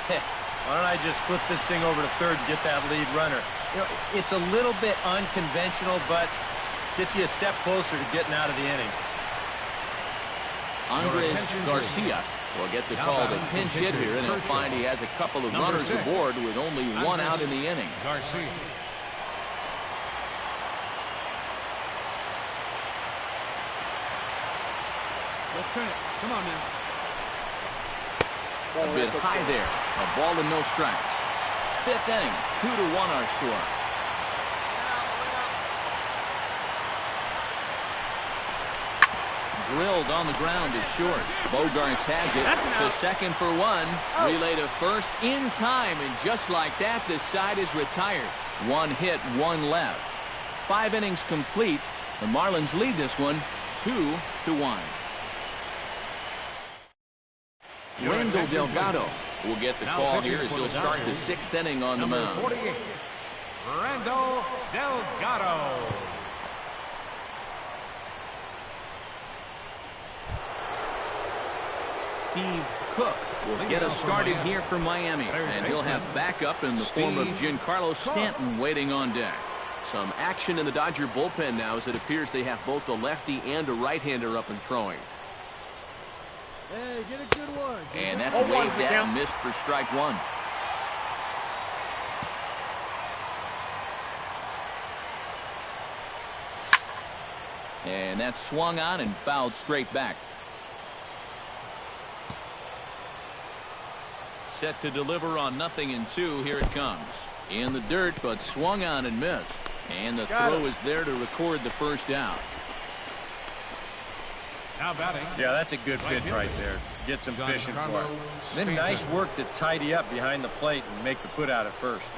hey, Why don't I just flip this thing over to third and get that lead runner? You know, it's a little bit unconventional, but gets you a step closer to getting out of the inning. Andres Garcia will get the call to pinch hit here, and he'll find he has a couple of runners aboard with only one out in the inning. Garcia. Let's turn it. Come on now. A bit high there. A ball and no strikes. Fifth inning, 2-1 our score. Drilled on the ground is short. Bogarts has it to second for one. Relay to first in time, and just like that, the side is retired. One hit, one left. 5 innings complete. The Marlins lead this one 2-1. Wendell Delgado will get the call here as he'll start the 6th inning on the mound. 48, Randall Delgado. Steve Cook will get us started here for Miami, and he'll have backup in the form of Giancarlo Stanton waiting on deck. Some action in the Dodger bullpen now, as it appears they have both a lefty and a right-hander up and throwing. Hey, get a good one. And that's waved at and missed for strike one. And that's swung on and fouled straight back. Set to deliver on 0-2. Here it comes. In the dirt, but swung on and missed. And the throw is there to record the first out. Now batting. Yeah, that's a good pitch right there. Get some fishing for it. Then nice work to tidy up behind the plate and make the put out at first.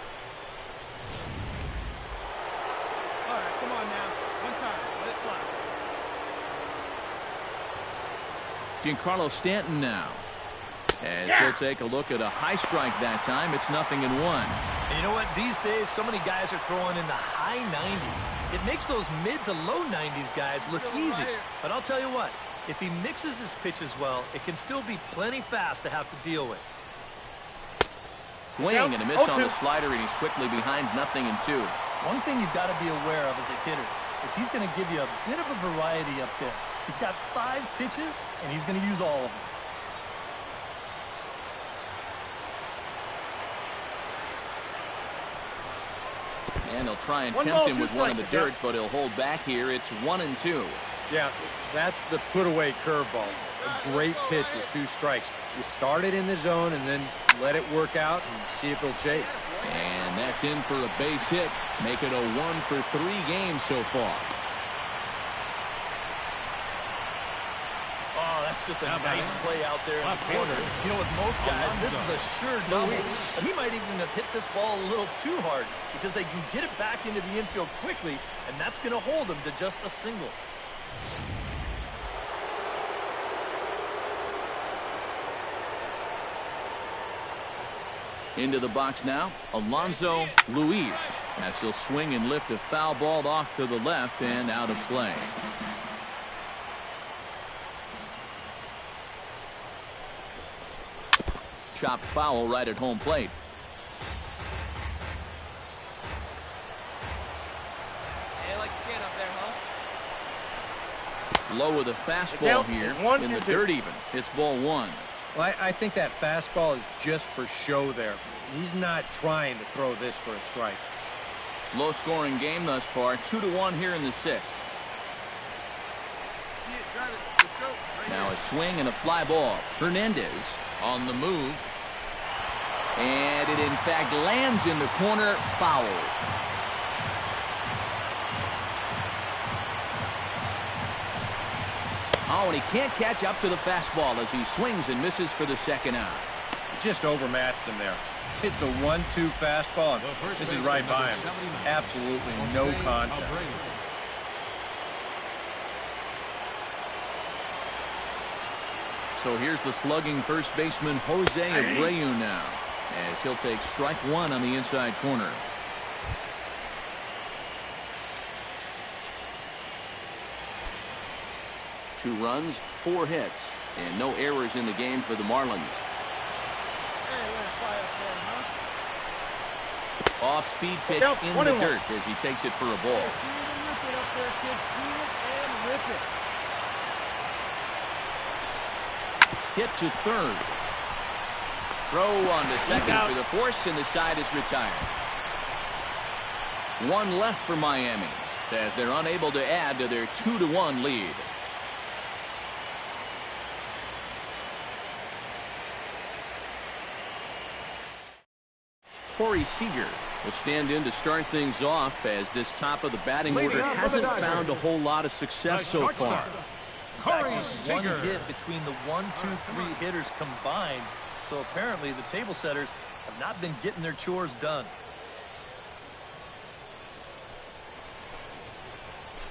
All right, come on now. One time. Let it fly. Giancarlo Stanton now. As he'll take a look at a high strike that time. It's 0-1. And you know what? These days, so many guys are throwing in the high 90s. It makes those mid to low 90s guys look easy. But I'll tell you what, if he mixes his pitches well, it can still be plenty fast to have to deal with. Swing and a miss on the slider, and he's quickly behind 0-2. One thing you've got to be aware of as a hitter is he's going to give you a bit of a variety up there. He's got 5 pitches, and he's going to use all of them. And he'll try and tempt him with one in the dirt, but he'll hold back here. It's 1-2. Yeah, that's the put-away curveball. A great pitch with 2 strikes. You start it in the zone and then let it work out and see if he'll chase. And that's in for a base hit. Make it a 1 for 3 games so far. Oh, that's just a nice play out there in the corner. You know, with most guys, this is a sure double. And he might even have hit this ball a little too hard because they can get it back into the infield quickly, and that's going to hold him to just a single. Into the box now, Alonso Luis, as he'll swing and lift a foul ball off to the left and out of play. Chopped foul right at home plate. Hey, like you can up there, huh? Low with a fastball here in the dirt even. It's ball 1. Well, I think that fastball is just for show there. He's not trying to throw this for a strike. Low scoring game thus far. 2-1 here in the 6th. See it, drive it. Let's go. Right Now here. a swing and a fly ball. Hernandez on the move. And it in fact lands in the corner, foul. Oh, and he can't catch up to the fastball as he swings and misses for the second out. Just overmatched him there. It's a 1-2 fastball, and this is right by him. Absolutely no contest. So here's the slugging first baseman Jose Abreu now, as he'll take strike 1 on the inside corner. Two runs, 4 hits, and no errors in the game for the Marlins. Off-speed pitch Down, in 1 the and 1. dirt as he takes it for a ball. Hit to third. Throw on to second for the force, and the side is retired. One left for Miami as they're unable to add to their 2-1 lead. Corey Seager will stand in to start things off as this top of the batting order hasn't found a whole lot of success so far. Corey Just one Seager. hit between the 1, 2, 3 hitters combined. So apparently the table setters have not been getting their chores done.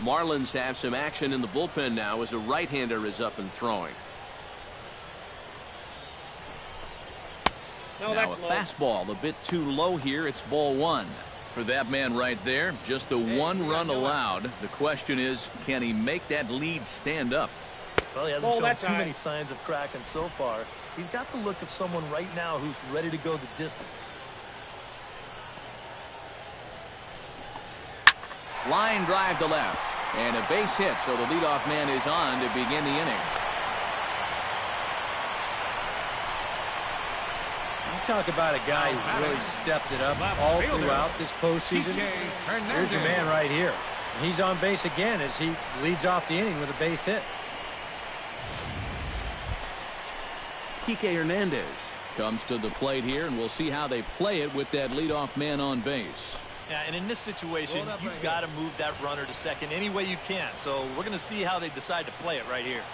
Marlins have some action in the bullpen now as a right-hander is up and throwing. No, Now a that's fastball a bit too low here. It's ball 1. For that man right there, just the 1 run allowed. The question is, can he make that lead stand up? Well, he hasn't Oh, shown that's too all right. many signs of cracking so far. He's got the look of someone right now who's ready to go the distance. Line drive to left. And a base hit, so the leadoff man is on to begin the inning. You talk about a guy who really stepped it up all throughout this postseason. Here's your man right here. And he's on base again as he leads off the inning with a base hit. Kike Hernandez comes to the plate here, and we'll see how they play it with that leadoff man on base. Yeah, and in this situation, you've got to move that runner to second any way you can. So we're going to see how they decide to play it right here.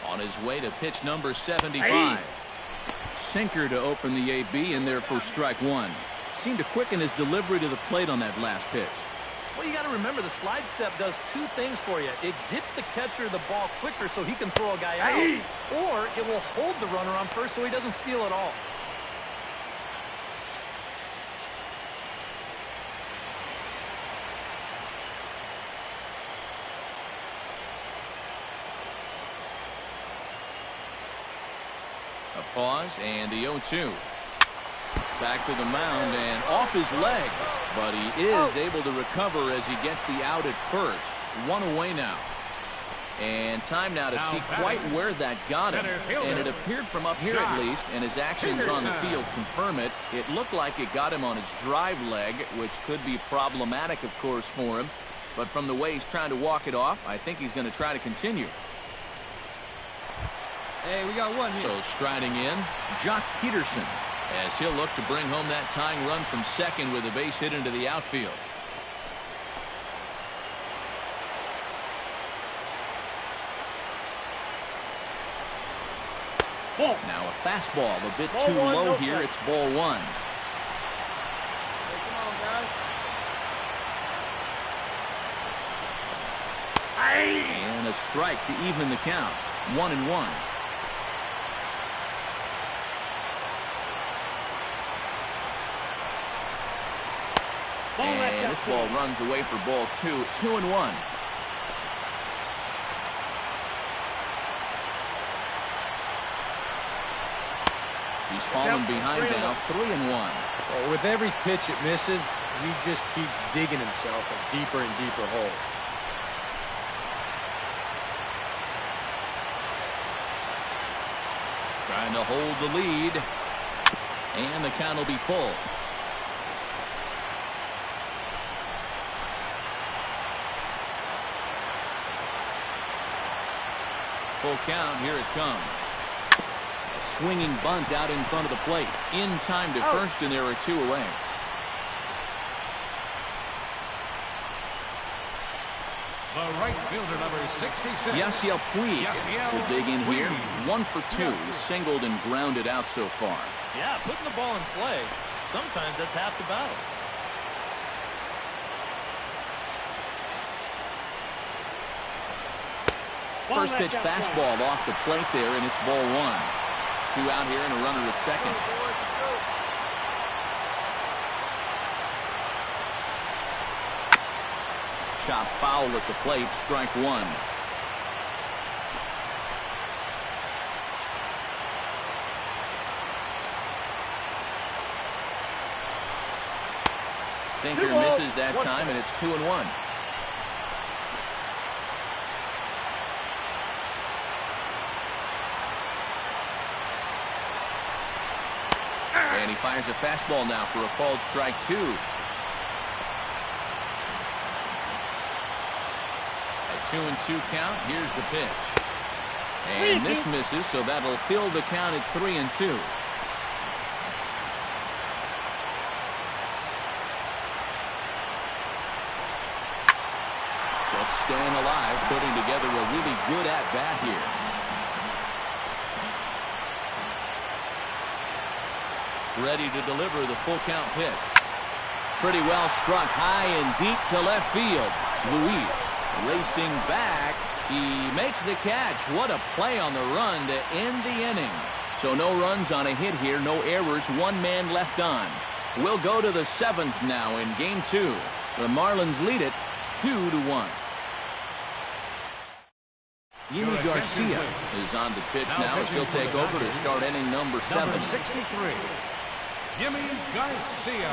On his way to pitch number 75. Sinker to open the AB in there for strike 1. Seemed to quicken his delivery to the plate on that last pitch. Well, you got to remember the slide step does 2 things for you. It gets the catcher the ball quicker so he can throw a guy out, or it will hold the runner on first so he doesn't steal it all. A pause and the 0-2. Back to the mound and off his leg, but he is able to recover as he gets the out at first. 1 away now. And time now to see quite where that got him. And it appeared from up here at least, and his actions on the field confirm it. It looked like it got him on his drive leg, which could be problematic, of course, for him. But from the way he's trying to walk it off, I think he's going to try to continue. Hey, we got one here. So striding in, Jock Peterson, as he'll look to bring home that tying run from second with a base hit into the outfield. Ball. Now a fastball a bit too low here. It's ball 1. Hey, come on, guys. And a strike to even the count. 1-1. And this ball runs away for ball 2. 2-1. He's fallen behind now. 3-1. Well, with every pitch it misses, he just keeps digging himself a deeper and deeper hole. Trying to hold the lead. And the count will be full. Full count. Here it comes. A swinging bunt out in front of the plate. In time to first, and there are 2 away. The right fielder, number 66. Yasiel Puig will dig in here. Puig. 1 for 2. He's singled and grounded out so far. Yeah, putting the ball in play, sometimes that's half the battle. First pitch fastball off the plate there, and it's ball 1. 2 out here and a runner at second. Chop foul at the plate, strike 1. sinker misses that time, and it's 2-1. And he fires a fastball now for a called strike 2. A 2-2 count. Here's the pitch. And this misses, so that'll fill the count at 3-2. Just staying alive, putting together a really good at-bat here. Ready to deliver the full count pitch. Pretty well struck high and deep to left field. Luis racing back. He makes the catch. What a play on the run to end the inning. So no runs on a hit here, no errors, one man left on. We'll go to the 7th now in game 2. The Marlins lead it 2-1. Yimi Garcia is on the pitch now as he'll take over to start inning number 7. Number 63. Yimi Garcia.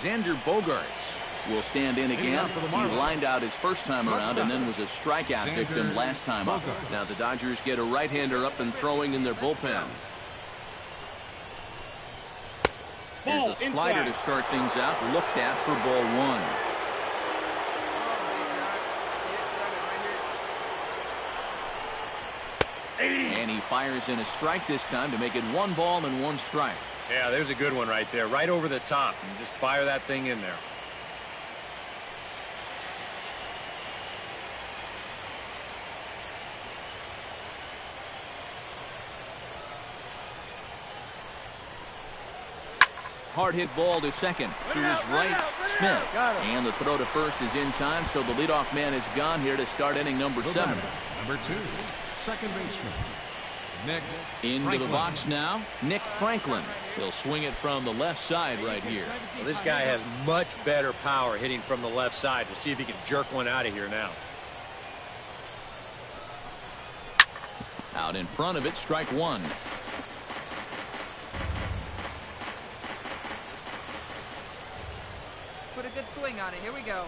Xander Bogaerts will stand in again. He lined out his first time around and then was a strikeout victim last time up. Now the Dodgers get a right-hander up and throwing in their bullpen. Here's a slider to start things out. Looked at for ball 1. And he fires in a strike this time to make it 1 ball and 1 strike. Yeah, there's a good one right there, right over the top. And just fire that thing in there. Hard hit ball to second. To his right, Smith. And the throw to first is in time, so the leadoff man is gone here to start inning number 7. Number 2, second baseman, Nick Into Franklin. the box now, Nick Franklin. He'll swing it from the left side right here. Well, this guy has much better power hitting from the left side. We'll see if he can jerk one out of here now. Out in front of it, strike 1. Put a good swing on it. Here we go.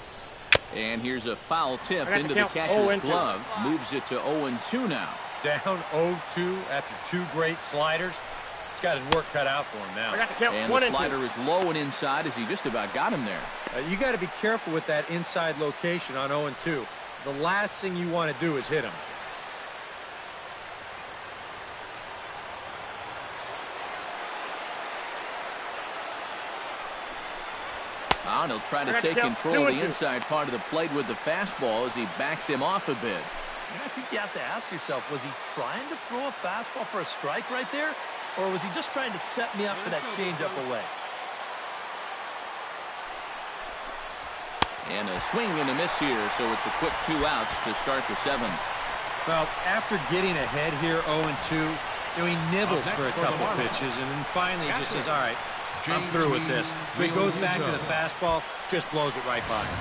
And here's a foul tip I got into the the count. catcher's 0-2. glove. Moves it to 0-2 now. Down 0-2 after 2 great sliders. He's got his work cut out for him now. I got the count. And 1 the and 2. slider is low and inside as he just about got him there. You got to be careful with that inside location on 0-2. The last thing you want to do is hit him. And he'll try to take control of the inside part of the plate with the fastball as he backs him off a bit. I think you have to ask yourself, was he trying to throw a fastball for a strike right there? Or was he just trying to set me up for that changeup away? And a swing and a miss here, so it's a quick 2 outs to start the 7th. Well, after getting ahead here 0-2, he nibbles for a couple pitches, and then finally he just says, all right, I'm through with this. So he goes back to the fastball, just blows it right by him.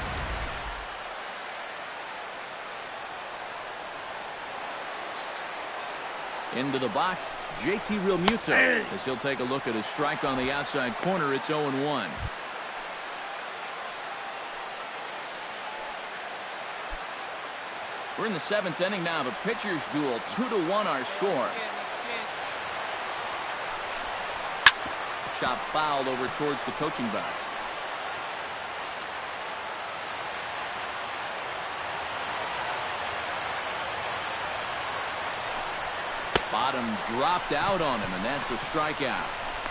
Into the box, JT Realmuto, as he'll take a look at a strike on the outside corner. It's 0-1. We're in the 7th inning now. The pitchers duel, 2-1 our score. Chop fouled over towards the coaching box. Bottom dropped out on him, and that's a strikeout.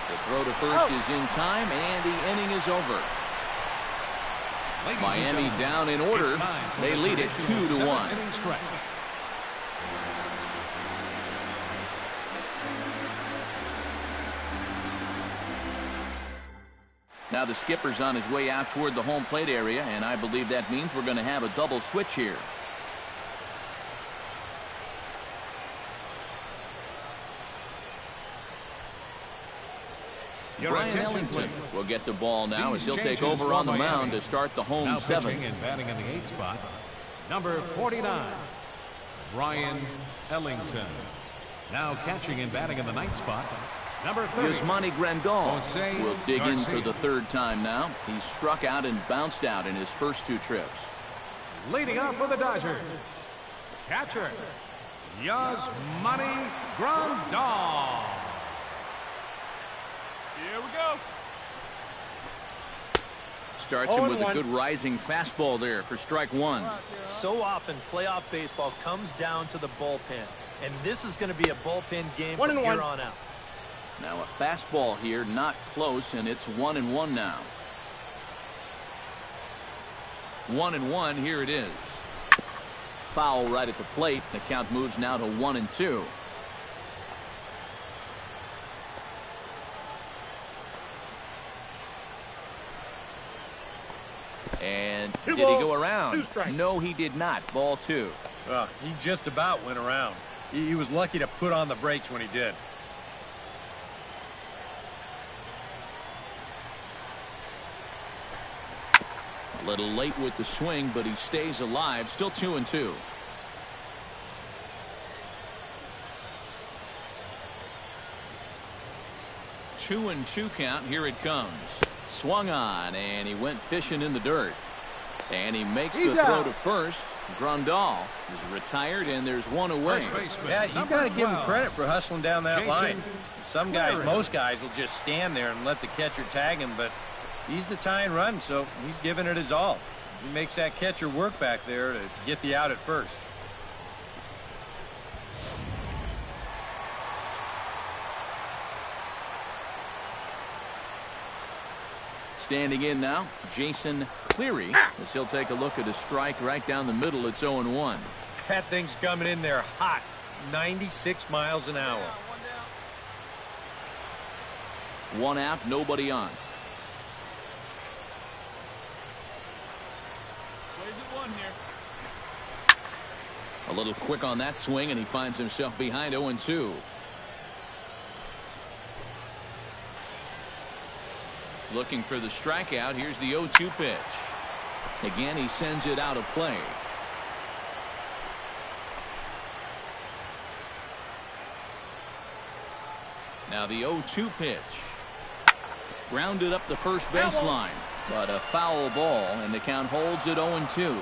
The throw to first is in time, and the inning is over. Miami down in order. They lead it 2-1. Now the skipper's on his way out toward the home plate area, and I believe that means we're going to have a double switch here. Brian Ellington will get the ball now as he'll take over on the mound to start the home 7th. And batting in the 8th spot, number 49, Brian Ellington. Now catching and batting in the ninth spot, number 30. Yasmani Grandal Jose will dig in Garcia. for the third time now. He struck out and bounced out in his first 2 trips. Leading off for the Dodgers, catcher, Yasmani Grandal. Here we go. Starts him with a good rising fastball there for strike 1. So often, playoff baseball comes down to the bullpen. And this is going to be a bullpen game from here on out. Now a fastball here, not close, and it's 1-1 now. 1-1, here it is. Foul right at the plate. The count moves now to 1-2. And did he go around? No, he did not. Ball 2. He just about went around. He was lucky to put on the brakes when he did. A little late with the swing, but he stays alive. Still 2-2. Two and 2 count. Here it comes. Swung on, and he went fishing in the dirt. And he makes the throw to first. Grandal is retired, and there's one away. Yeah, you got to give him credit for hustling down that line. Some guys, most guys, will just stand there and let the catcher tag him, but he's the tying run, so he's giving it his all. He makes that catcher work back there to get the out at first. Standing in now, Jason Cleary, as he'll take a look at a strike right down the middle. It's 0-1. That thing's coming in there hot, 96 miles an hour. One out, nobody on. A little quick on that swing, and he finds himself behind 0-2. Looking for the strikeout. Here's the 0-2 pitch. Again, he sends it out of play. Now the 0-2 pitch. Grounded up the first baseline, but a foul ball, and the count holds at 0-2.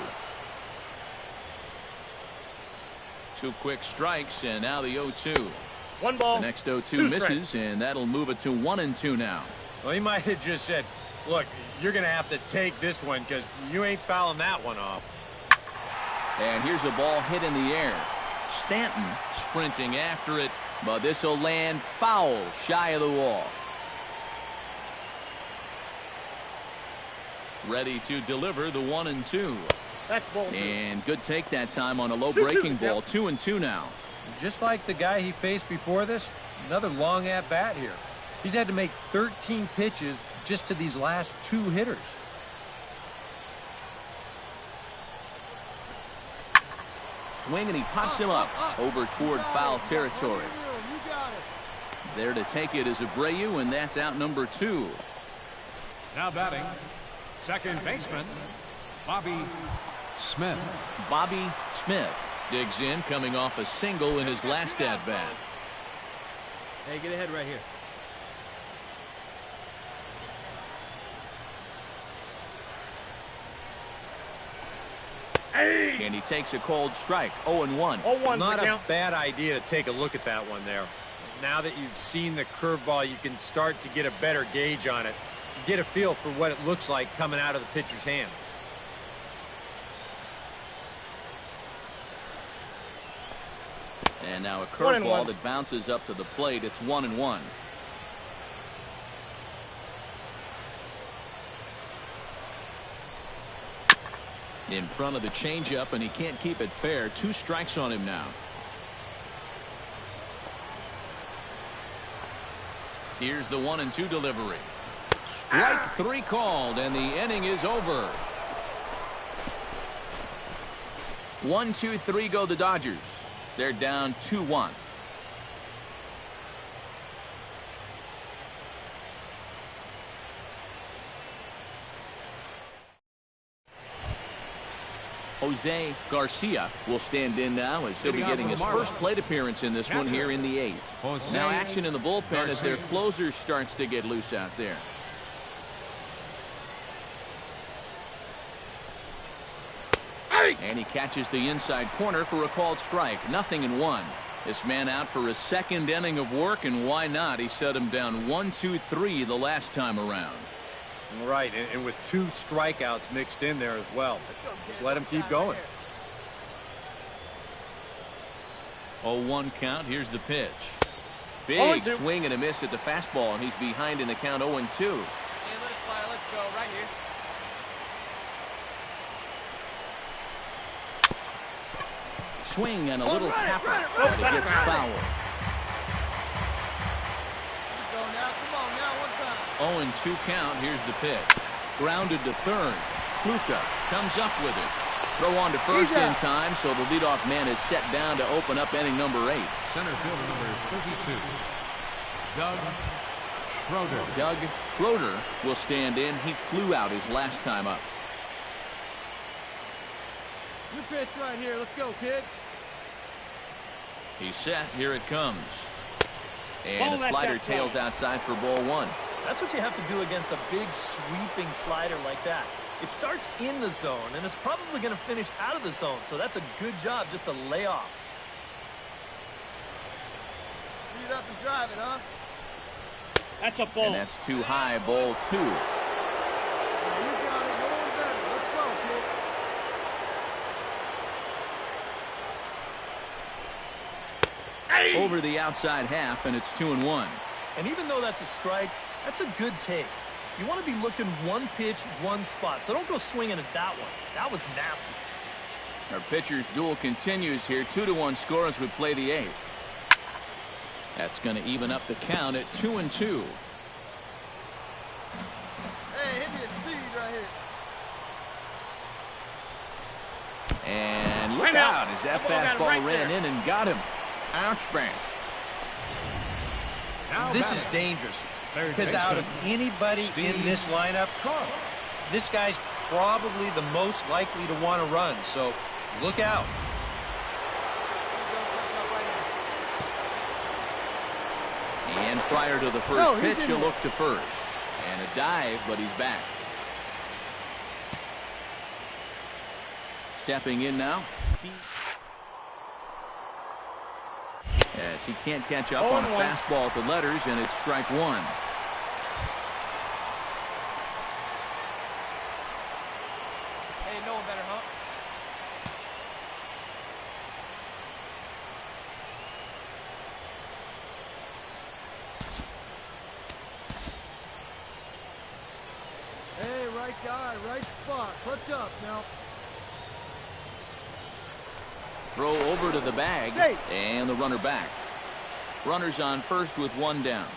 2 quick strikes, and now the 0-2. One ball. The next 0-2 misses, and that'll move it to 1-2 now. Well, he might have just said, look, you're going to have to take this one because you ain't fouling that one off. And here's a ball hit in the air. Stanton sprinting after it, but this will land foul shy of the wall. Ready to deliver the 1-2. That's ball 2. And good take that time on a low breaking ball. 2-2 now. Just like the guy he faced before this, another long at-bat here. He's had to make 13 pitches just to these last 2 hitters. Swing, and he pops him up over toward foul territory. There to take it is Abreu, and that's out number 2. Now batting, second baseman, Bobby Smith. Bobby Smith digs in, coming off a single in his last at-bat. Hey, get ahead right here. And he takes a cold strike. 0-1. 0-1. Not a bad idea to take a look at that one there. Now that you've seen the curveball, you can start to get a better gauge on it. Get a feel for what it looks like coming out of the pitcher's hand. And now a curveball that bounces up to the plate. It's 1-1. In front of the changeup, and he can't keep it fair. 2 strikes on him now. Here's the 1-2 delivery. Strike 3 called, and the inning is over. 1-2-3 go the Dodgers. They're down 2-1. Jose Garcia will stand in now as he'll be getting his first plate appearance in this one here in the 8th. Now action in the bullpen as their closer starts to get loose out there. And he catches the inside corner for a called strike. 0-1. This man out for a second inning of work, and why not? He set him down 1-2-3 the last time around. Right, and with 2 strikeouts mixed in there as well. Just let him keep going. 0-1 count. Here's the pitch. Big swing and a miss at the fastball, and he's behind in the count 0-2. Hey, let it fly. Let's go right here. Swing and a little tapper, but it gets foul. Let's go now. Come on now, one time. 0-2 count. Here's the pitch. Grounded to third. Kluka comes up with it. Throw on to first in time, so the leadoff man is set down to open up inning number 8. Center fielder number 32, Doug Schroeder. Doug Schroeder will stand in. He flew out his last time up. You pitch right here. Let's go, kid. He's set. Here it comes. And a slider tails outside for ball 1. That's what you have to do against a big sweeping slider like that. It starts in the zone, and it's probably going to finish out of the zone, so that's a good job just to lay off. Speed up and drive it, huh? That's a ball. And that's too high, ball 2. Yeah, you got it. Go on better. Let's go, kid. Over the outside half, and it's 2-1. And even though that's a strike, that's a good take. You want to be looking one pitch, one spot, so don't go swinging at that one. That was nasty. Our pitcher's duel continues here. 2-1 score as we play the 8th. That's going to even up the count at 2-2. Hey, hit me a seed right here. And look out as that fastball ran in and got him. Ouch, bang. This is dangerous because out of anybody in this lineup, this guy's probably the most likely to want to run, so look out. And prior to the first pitch, he'll look to first. And a dive, but he's back. Stepping in now. As he can't catch up on a fastball at the letters, and it's strike 1. Hey, no one better, huh? Hey, right guy, right spot. Clutch up now. Throw over to the bag, and the runner back. Runners on first with 1 down.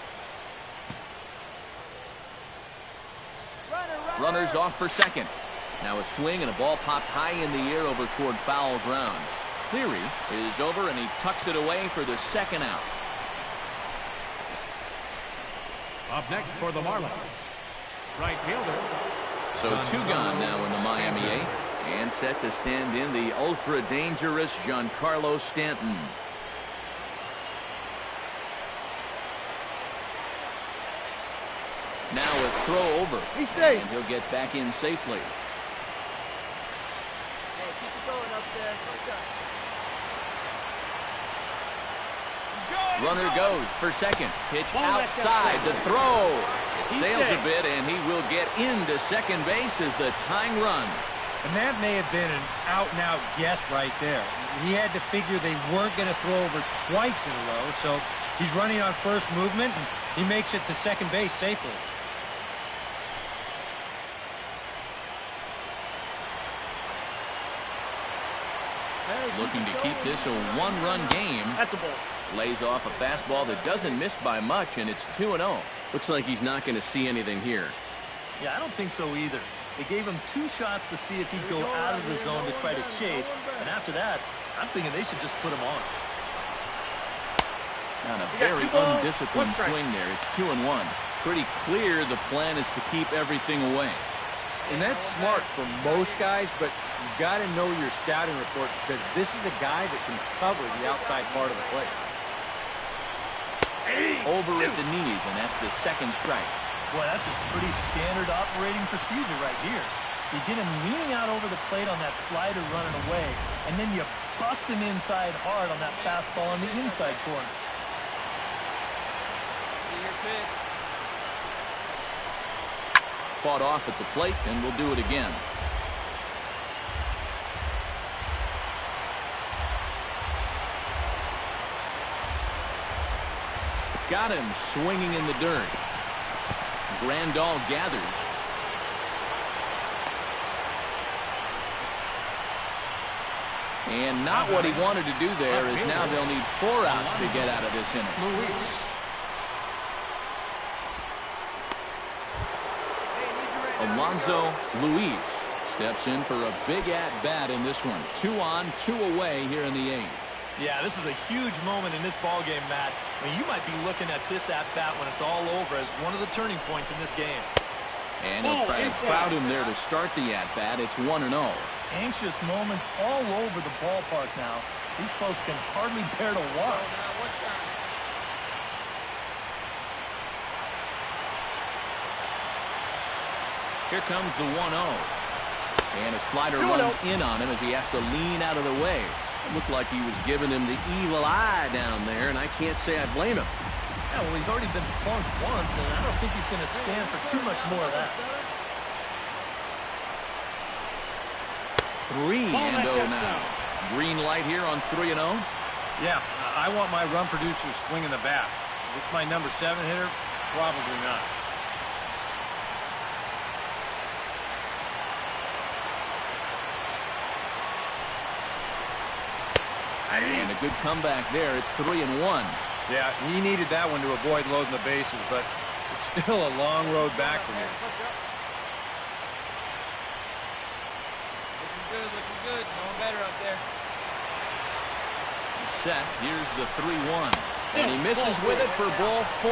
Runners off for second. Now a swing and a ball popped high in the air over toward foul ground. Cleary is over, and he tucks it away for the second out. Up next for the Marlins, right fielder. So 2 gone now in the Miami 8th. And set to stand in the ultra-dangerous Giancarlo Stanton. Now a throw over. He's safe. And he'll get back in safely. Hey, keep it going up there. Runner goes for second. Pitch outside. The throw. It sails a bit, and he will get into second base as the tying run. And that may have been an out-and-out guess right there. He had to figure they weren't going to throw over twice in a row, so he's running on first movement, and he makes it to second base safely. Looking to keep this a 1-run game. That's a ball. Lays off a fastball that doesn't miss by much, and it's 2-0. Looks like he's not going to see anything here. Yeah, I don't think so either. They gave him 2 shots to see if he'd go out of the zone to try to chase, and after that, I'm thinking they should just put him on. On a very undisciplined swing there. It's 2-1. Pretty clear the plan is to keep everything away. And that's smart for most guys, but You've got to know your scouting report because this is a guy that can cover the outside part of the plate. Over at the knees, and that's the second strike. Boy, that's just pretty standard operating procedure right here. You get him leaning out over the plate on that slider running away, and then you bust him inside hard on that fastball on the inside corner. See your pitch. Fought off at the plate, and we'll do it again. Got him swinging in the dirt. Grandal gathers. And not what he wanted to do there, as now they'll need 4 outs to get out of this inning. Alonzo Luis steps in for a big at-bat in this one. 2 on, 2 away here in the 8th. Yeah, this is a huge moment in this ballgame, Matt. I mean, you might be looking at this at-bat when it's all over as one of the turning points in this game. And he'll try to crowd him there to start the at-bat. It's 1-0. Anxious moments all over the ballpark now. These folks can hardly bear to watch. Here comes the 1-0. And a slider runs in on him as he has to lean out of the way. It looked like he was giving him the evil eye down there, and I can't say I blame him. Yeah, well, he's already been plunked once, and I don't think he's going to stand for too much more of that. 3-0 now. Green light here on 3-0. Yeah, I want my run producer swinging the bat. If it's my number 7 hitter, probably not. And a good comeback there. It's 3-1. Yeah, he needed that one to avoid loading the bases, but it's still a long road back from here. Looking good. Going better up there. Set. Here's the 3-1. And he misses with it for ball 4.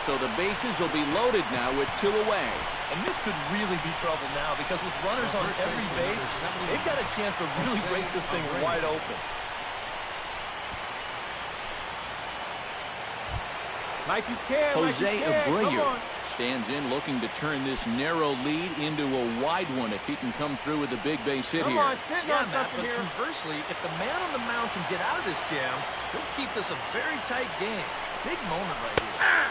So the bases will be loaded now with 2 away. And this could really be trouble now because with runners on every base, they've got a chance to really break this thing wide open. Like you can, Jose Abreu Come on. stands in looking to turn this narrow lead into a wide one if he can come through with a big base hit Come here. on, sitting Yeah, on Matt, something but here. conversely, if the man on the mound can get out of this jam, he'll keep this a very tight game. Big moment right here.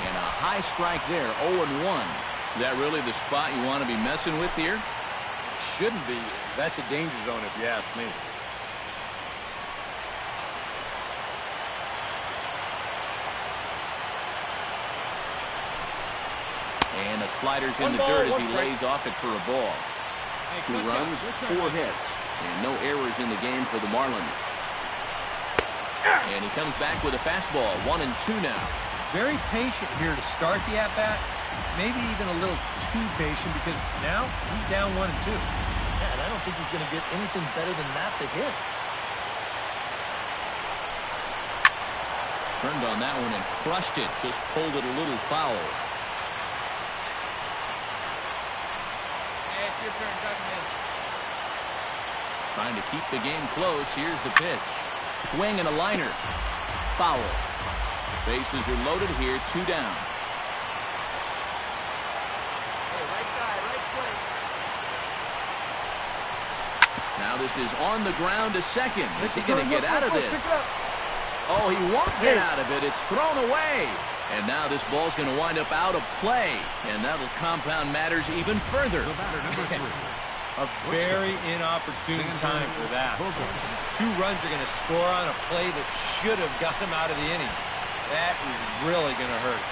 And a high strike there, 0-1. Is that really the spot you want to be messing with here? Shouldn't be. That's a danger zone if you ask me. And the slider's in the dirt as he lays off it for a ball. 2 runs, 4 hits, and no errors in the game for the Marlins. And he comes back with a fastball, 1-2 now. Very patient here to start the at-bat. Maybe even a little too patient because now he's down 1-2. Yeah, and I don't think he's going to get anything better than that to hit. Turned on that one and crushed it. Just pulled it a little foul. Hey, it's your turn, Duggan. Trying to keep the game close. Here's the pitch. Swing and a liner. Foul. Bases are loaded here. 2 down. Hey, right side, right place. Now this is on the ground to second. Is he going to get out of this? Oh, he won't get out of it. It's thrown away. And now this ball's going to wind up out of play. And that'll compound matters even further. A very inopportune time for that. 2 runs are going to score on a play that should have got him out of the inning. That is really going to hurt.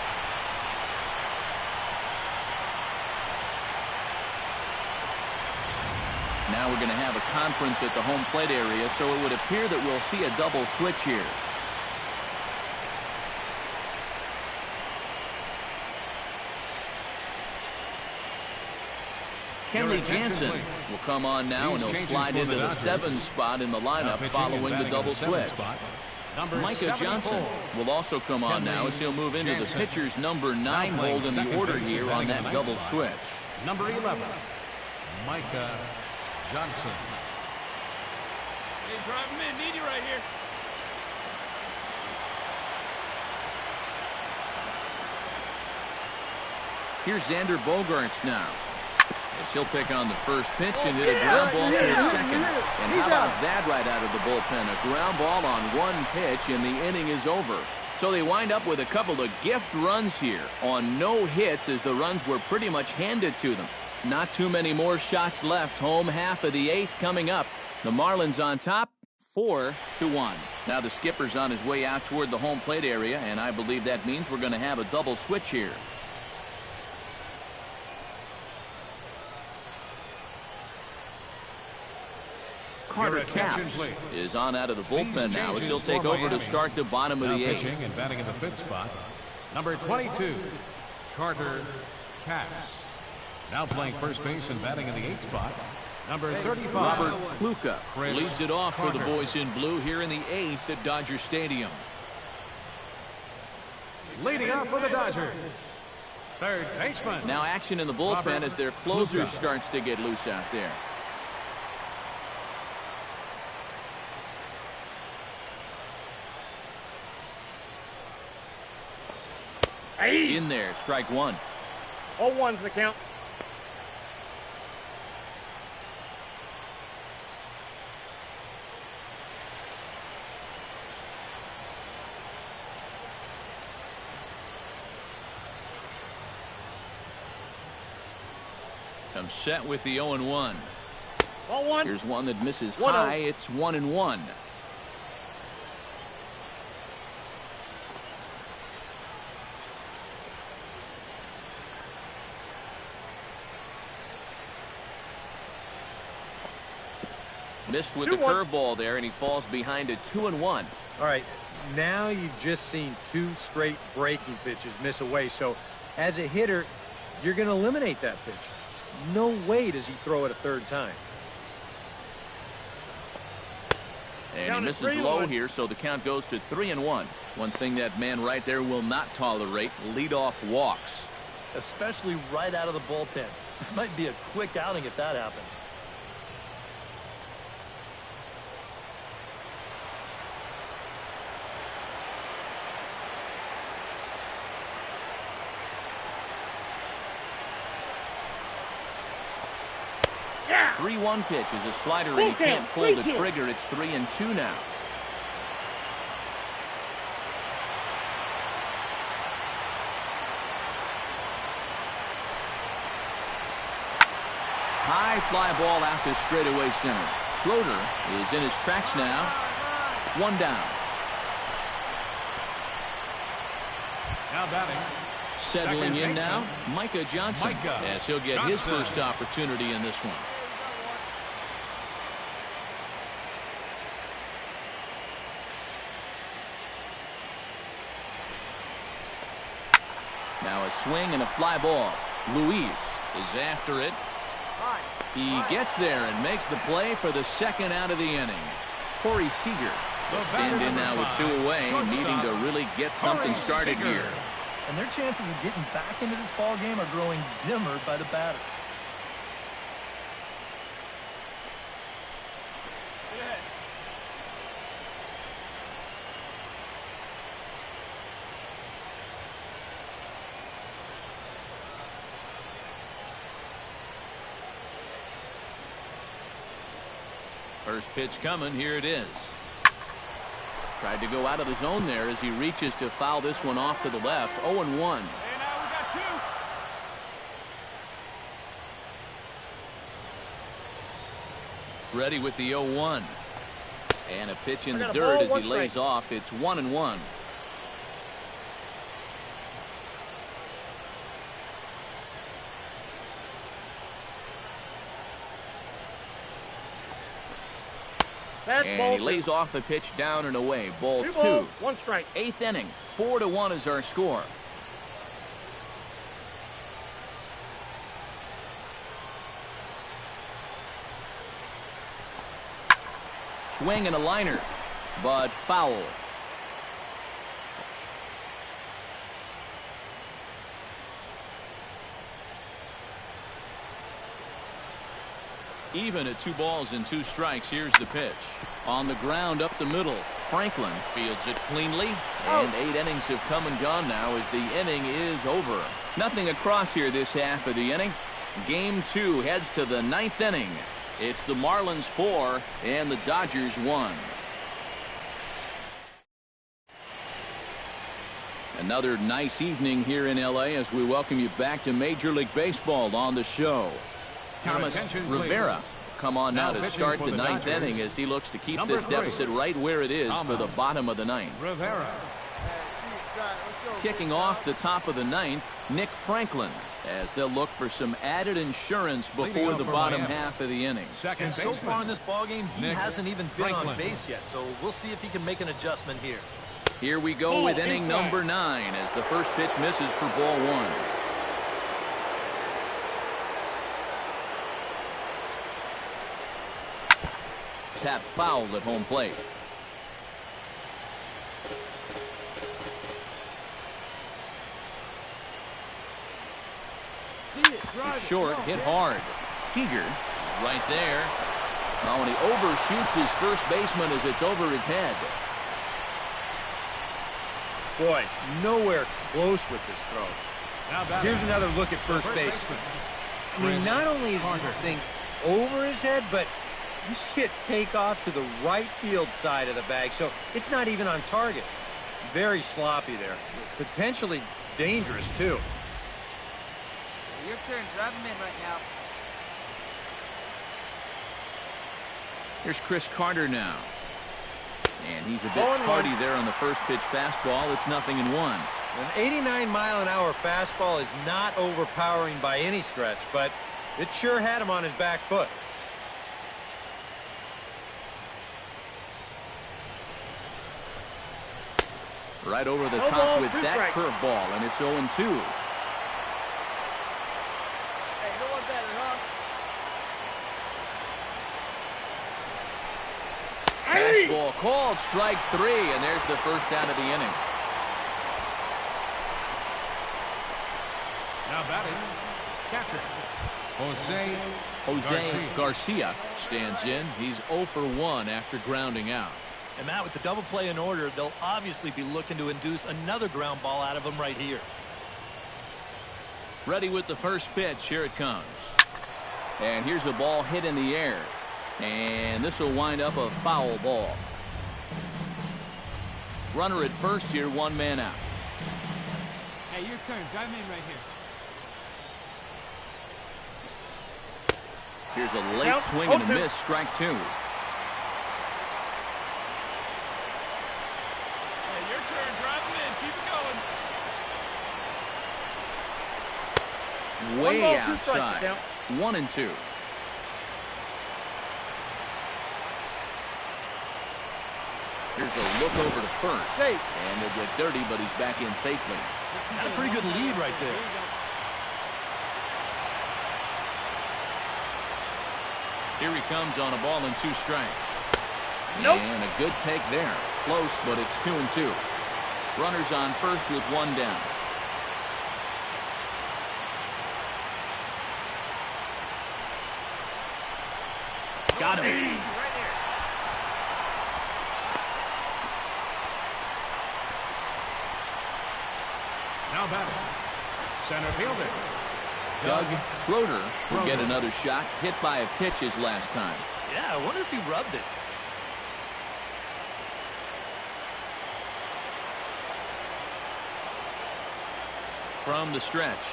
Now we're going to have a conference at the home plate area, so it would appear that we'll see a double switch here. Kenley Jansen will come on now, and he'll slide into the 7 spot in the lineup following the double switch. Micah Johnson will also come on now as he'll move into the pitcher's number 9 hold in the order here on that double switch. Number 11, Micah Johnson. Hey, drive him in. Need you right here. Here's Xander Bogaerts now. As he'll pick on the first pitch and hit a ground ball to second. And how about that right out of the bullpen? A ground ball on one pitch, and the inning is over. So they wind up with a couple of gift runs here on no hits as the runs were pretty much handed to them. Not too many more shots left. Home half of the eighth coming up. The Marlins on top, 4-1. Now the skipper's on his way out toward the home plate area, and I believe that means we're going to have a double switch here. Carter Capps is on out of the bullpen now as he'll take over to start the bottom of the eighth. Pitching and batting in the fifth spot, number 22, Carter Capps. Now playing first base and batting in the eighth spot, number 35, Robert Kluka Chris leads it off for the Carter. boys in blue here in the eighth at Dodger Stadium. Leading off for the Dodgers, third baseman. Now action in the bullpen Robert as their closer Kluka. starts to get loose out there. In there, strike one. 0-1's the count. Comes set with the 0-1. 0-1. Here's one that misses 1-0. high. It's 1-1. Missed with the 2-1. curveball there, and he falls behind a 2-1. All right, now you've just seen two straight breaking pitches miss away. So as a hitter, you're going to eliminate that pitch. No way does he throw it a third time. And Count he is misses low 3-1. here, so the count goes to 3-1. One thing that man right there will not tolerate, leadoff walks. Especially right out of the bullpen. This might be a quick outing if that happens. Yeah. 3-1 pitch is a slider, and he Full can't count, pull the 3-2. trigger. It's 3-2 now. High fly ball out to straightaway center. Schroeder is in his tracks now. One down. Now batting, Settling second in now, baseman, Micah Johnson, Micah as he'll get his Johnson. first opportunity in this one. Now a swing and a fly ball. Luis is after it. He gets there and makes the play for the second out of the inning. Corey Seager will stand in now with two away, needing to really get something started here. And their chances of getting back into this ball game are growing dimmer by the batter. First pitch coming. Here it is. Tried to go out of the zone there as he reaches to foul this one off to the left. 0-1. And now we got two. Ready with the 0-1. And a pitch in I the got a dirt ball, as he one lays strike. off. It's 1-1. That's And ball he two. lays off the pitch down and away. Ball Two two. balls, one strike. Eighth inning. 4-1 is our score. Swing and a liner, but foul. Even at 2 balls and 2 strikes, here's the pitch. On the ground up the middle. Franklin fields it cleanly. And 8 innings have come and gone now as the inning is over. Nothing across here this half of the inning. Game 2 heads to the 9th inning. It's the Marlins 4 and the Dodgers 1. Another nice evening here in L.A. as we welcome you back to Major League Baseball on the show. Thomas Rivera come on now to start the 9th inning as he looks to keep this deficit right where it is for the bottom of the 9th. Rivera. Kicking off the top of the 9th, Nick Franklin, as they'll look for some added insurance before the bottom half of the inning. And so far in this ballgame, he hasn't even been on base yet, so we'll see if he can make an adjustment here. Here we go with inning number 9 as the first pitch misses for ball 1. Tap fouled at home plate. Short, hit hard. Seager right there. Oh, and he overshoots his first baseman as it's over his head. Boy, nowhere close with this throw. Here's another look at first base. I mean, not only is this thing over his head, but you see it take off to the right field side of the bag, so it's not even on target. Very sloppy there. Potentially dangerous, too. Your turn. Drive him in right now. Here's Chris Carter now. And he's a bit tardy there on the first pitch fastball. It's 0-1. An 89-mile-an-hour fastball is not overpowering by any stretch, but it sure had him on his back foot. Right over the top with that curveball, and it's 0-2. Fastball called, strike 3, and there's the first out of the inning. Now batting, catcher, Jose Garcia stands in. He's 0 for 1 after grounding out. And Matt, with the double play in order, they'll obviously be looking to induce another ground ball out of him right here. Ready with the first pitch. Here it comes. And here's a ball hit in the air. And this will wind up a foul ball. Runner at first here, 1 man out. Hey, your turn. Drive him in right here. Here's a late swing and a miss, strike 2. Hey, your turn. Drive him in. Keep it going. Way outside. 1-2. Here's a look over to first. And they'll get dirty, but he's back in safely. Got a pretty good lead right there. Here he comes on a ball and 2 strikes. And a good take there. Close, but it's 2-2. Runners on first with 1 down. Got him. now batting, center fielder. Doug Schroeder will get another shot. Hit by a pitch his last time. Yeah, I wonder if he rubbed it. From the stretch.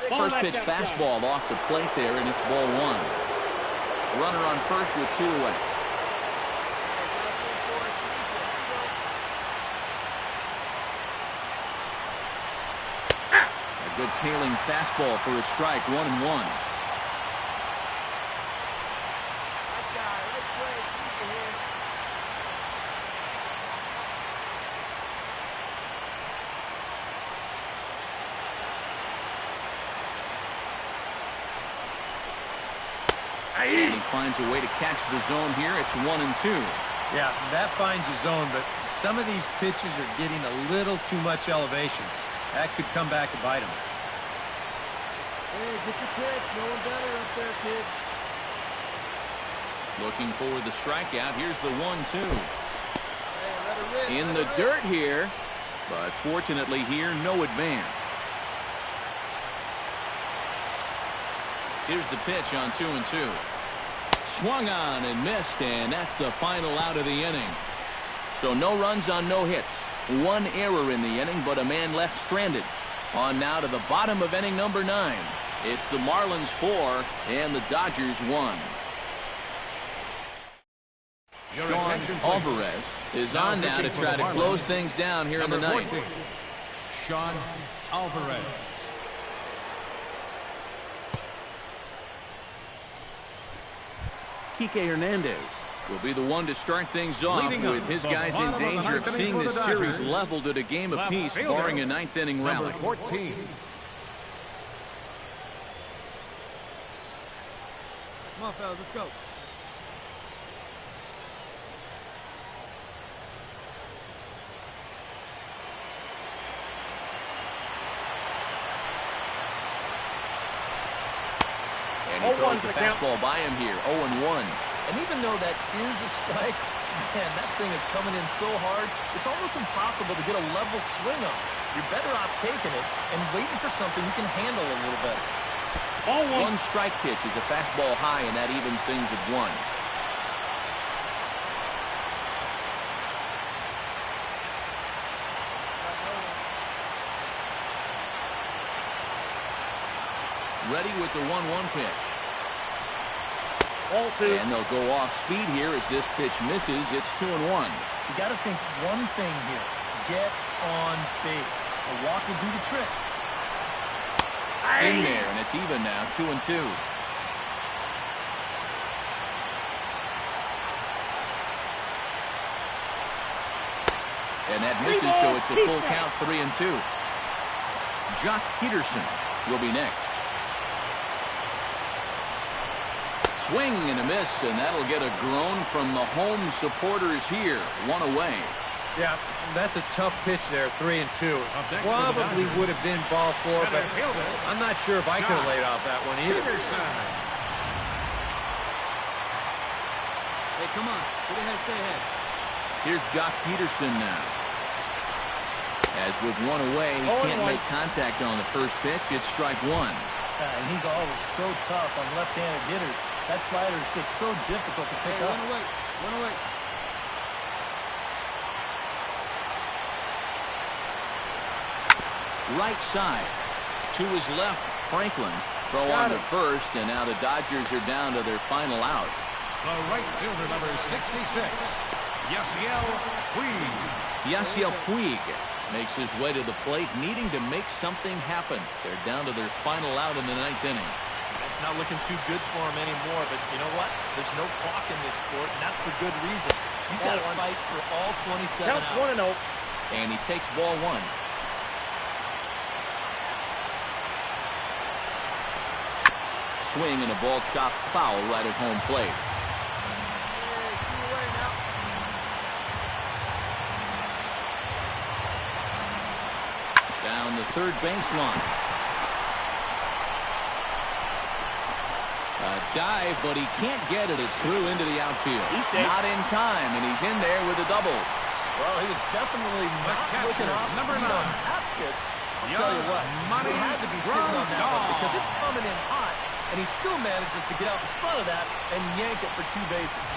First pitch fastball off the plate there, and it's ball 1. Runner on first with 2 away. A good tailing fastball for a strike, 1-1. And he finds a way to catch the zone here. It's 1-2. Yeah, that finds a zone, but some of these pitches are getting a little too much elevation. That could come back to bite him. Hey, get your pitch. No one better up there, kid. Looking for the strikeout. Here's the 1-2. Hey, let her rip. In let the her dirt rip. here, but fortunately here, no advance. Here's the pitch on 2-2. Swung on and missed, and that's the final out of the inning. So no runs on no hits. One error in the inning, but a man left stranded. On now to the bottom of inning number 9. It's the Marlins 4 and the Dodgers 1. Sean Alvarez is on now to try to close things down here in the ninth. 14, Sean Alvarez. Kike Hernandez will be the one to start things off Leading with up his the guys in bottom of the danger of ninth seeing inning this for the series Dodgers. leveled at a game Left apiece, fielder, barring a ninth inning number rally. 14. Come on, fellas, let's go. And he throws the fastball by him here, 0-1. And even though that is a strike, man, that thing is coming in so hard, it's almost impossible to get a level swing on. You're better off taking it and waiting for something you can handle a little better. One strike pitch is a fastball high, and that evens things at 1. Ready with the 1-1 pitch. Ball 2. And they'll go off speed here as this pitch misses. It's 2-1. You got to think one thing here. Get on base. A walk will do the trick. In there, and it's even now, 2-2. And that misses, so it's a full count, 3-2. Jock Peterson will be next. Swing and a miss, and that'll get a groan from the home supporters here. 1 away. Yeah, that's a tough pitch there, 3-2. Up next for the Probably Dodgers. would have been ball 4, Center but fielder, I'm not sure if I could have laid off that one either. Peterson. Hey, come on. Get ahead, stay ahead. Here's Jock Peterson now. As with 1 away, he can't make contact on the first pitch. It's strike 1. And he's always so tough on left-handed hitters. That slider is just so difficult to pick Hey, up. one away. Right side. To his left, Franklin. Throw on to first, and now the Dodgers are down to their final out. The right fielder, number 66, Yasiel Puig. Yasiel Puig makes his way to the plate, needing to make something happen. They're down to their final out in the 9th inning. It's not looking too good for him anymore, but you know what? There's no clock in this sport, and that's for good reason. You've got to fight for all 27 Count outs. 1-0. And he takes ball 1. Swing and a ball chopped foul right at home plate. Hey, get away now. Down the third baseline. A dive, but he can't get it. It's through into the outfield. Not in time, and he's in there with a double. Well, he was definitely not looking off number speed 9. on that pitch. I'll tell you what, he had to be sitting on that one because it's coming in hot, and he still manages to get out in front of that and yank it for 2 bases.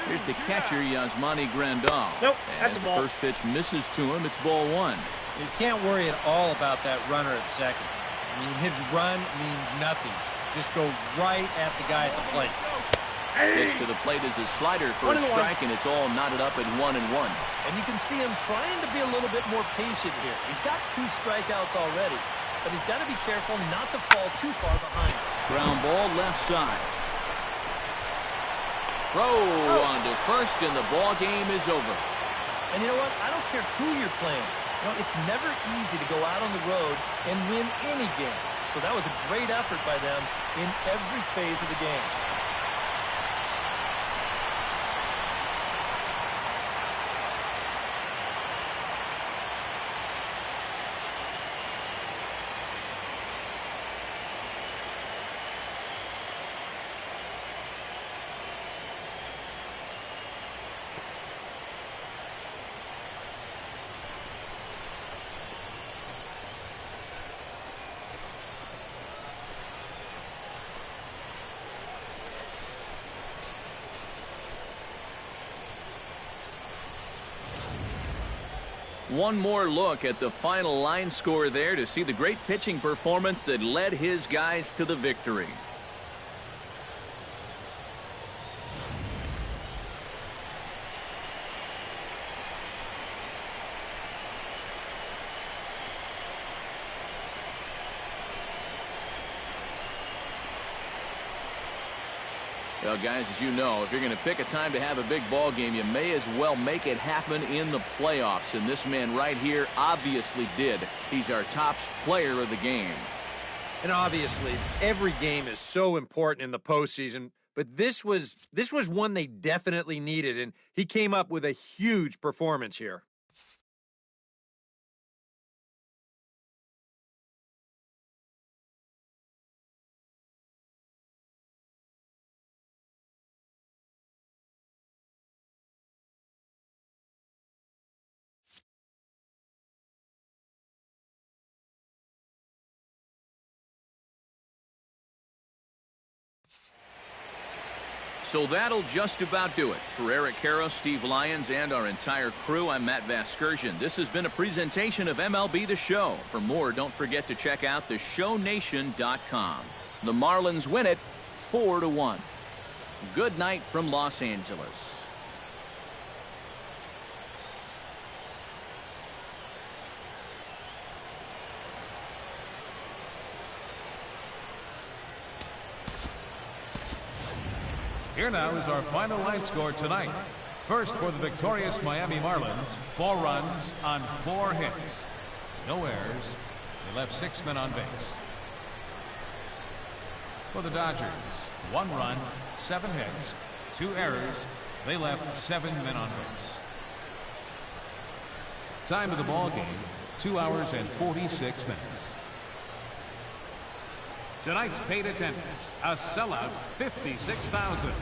Here's the catcher, Yasmani Grandal. Nope, As that's a the ball. first pitch misses to him, it's ball 1. You can't worry at all about that runner at second. I mean, his run means nothing. Just go right at the guy at the plate. Pitch to the plate is a slider for a 1-1. strike, and it's all knotted up at 1-1. And you can see him trying to be a little bit more patient here. He's got 2 strikeouts already, but he's got to be careful not to fall too far behind. Ground ball left side. Throw onto first, and the ball game is over. And you know what? I don't care who you're playing. You know, it's never easy to go out on the road and win any game. So that was a great effort by them in every phase of the game. One more look at the final line score there to see the great pitching performance that led his guys to the victory. Well, guys, as you know, if you're going to pick a time to have a big ball game, you may as well make it happen in the playoffs. And this man right here obviously did. He's our top player of the game. And obviously, every game is so important in the postseason, but this was one they definitely needed, and he came up with a huge performance here. So that'll just about do it. For Eric Karros, Steve Lyons, and our entire crew, I'm Matt Vasgersian. This has been a presentation of MLB The Show. For more, don't forget to check out theshownation.com. The Marlins win it 4-1. Good night from Los Angeles. Here now is our final line score tonight. First for the victorious Miami Marlins, 4 runs on 4 hits. No errors. They left 6 men on base. For the Dodgers, 1 run, 7 hits, 2 errors. They left 7 men on base. Time of the ball game, 2 hours and 46 minutes. Tonight's paid attendance, a sellout 56,000.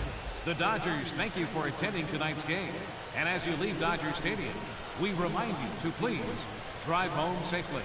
The Dodgers thank you for attending tonight's game. And as you leave Dodger Stadium, we remind you to please drive home safely.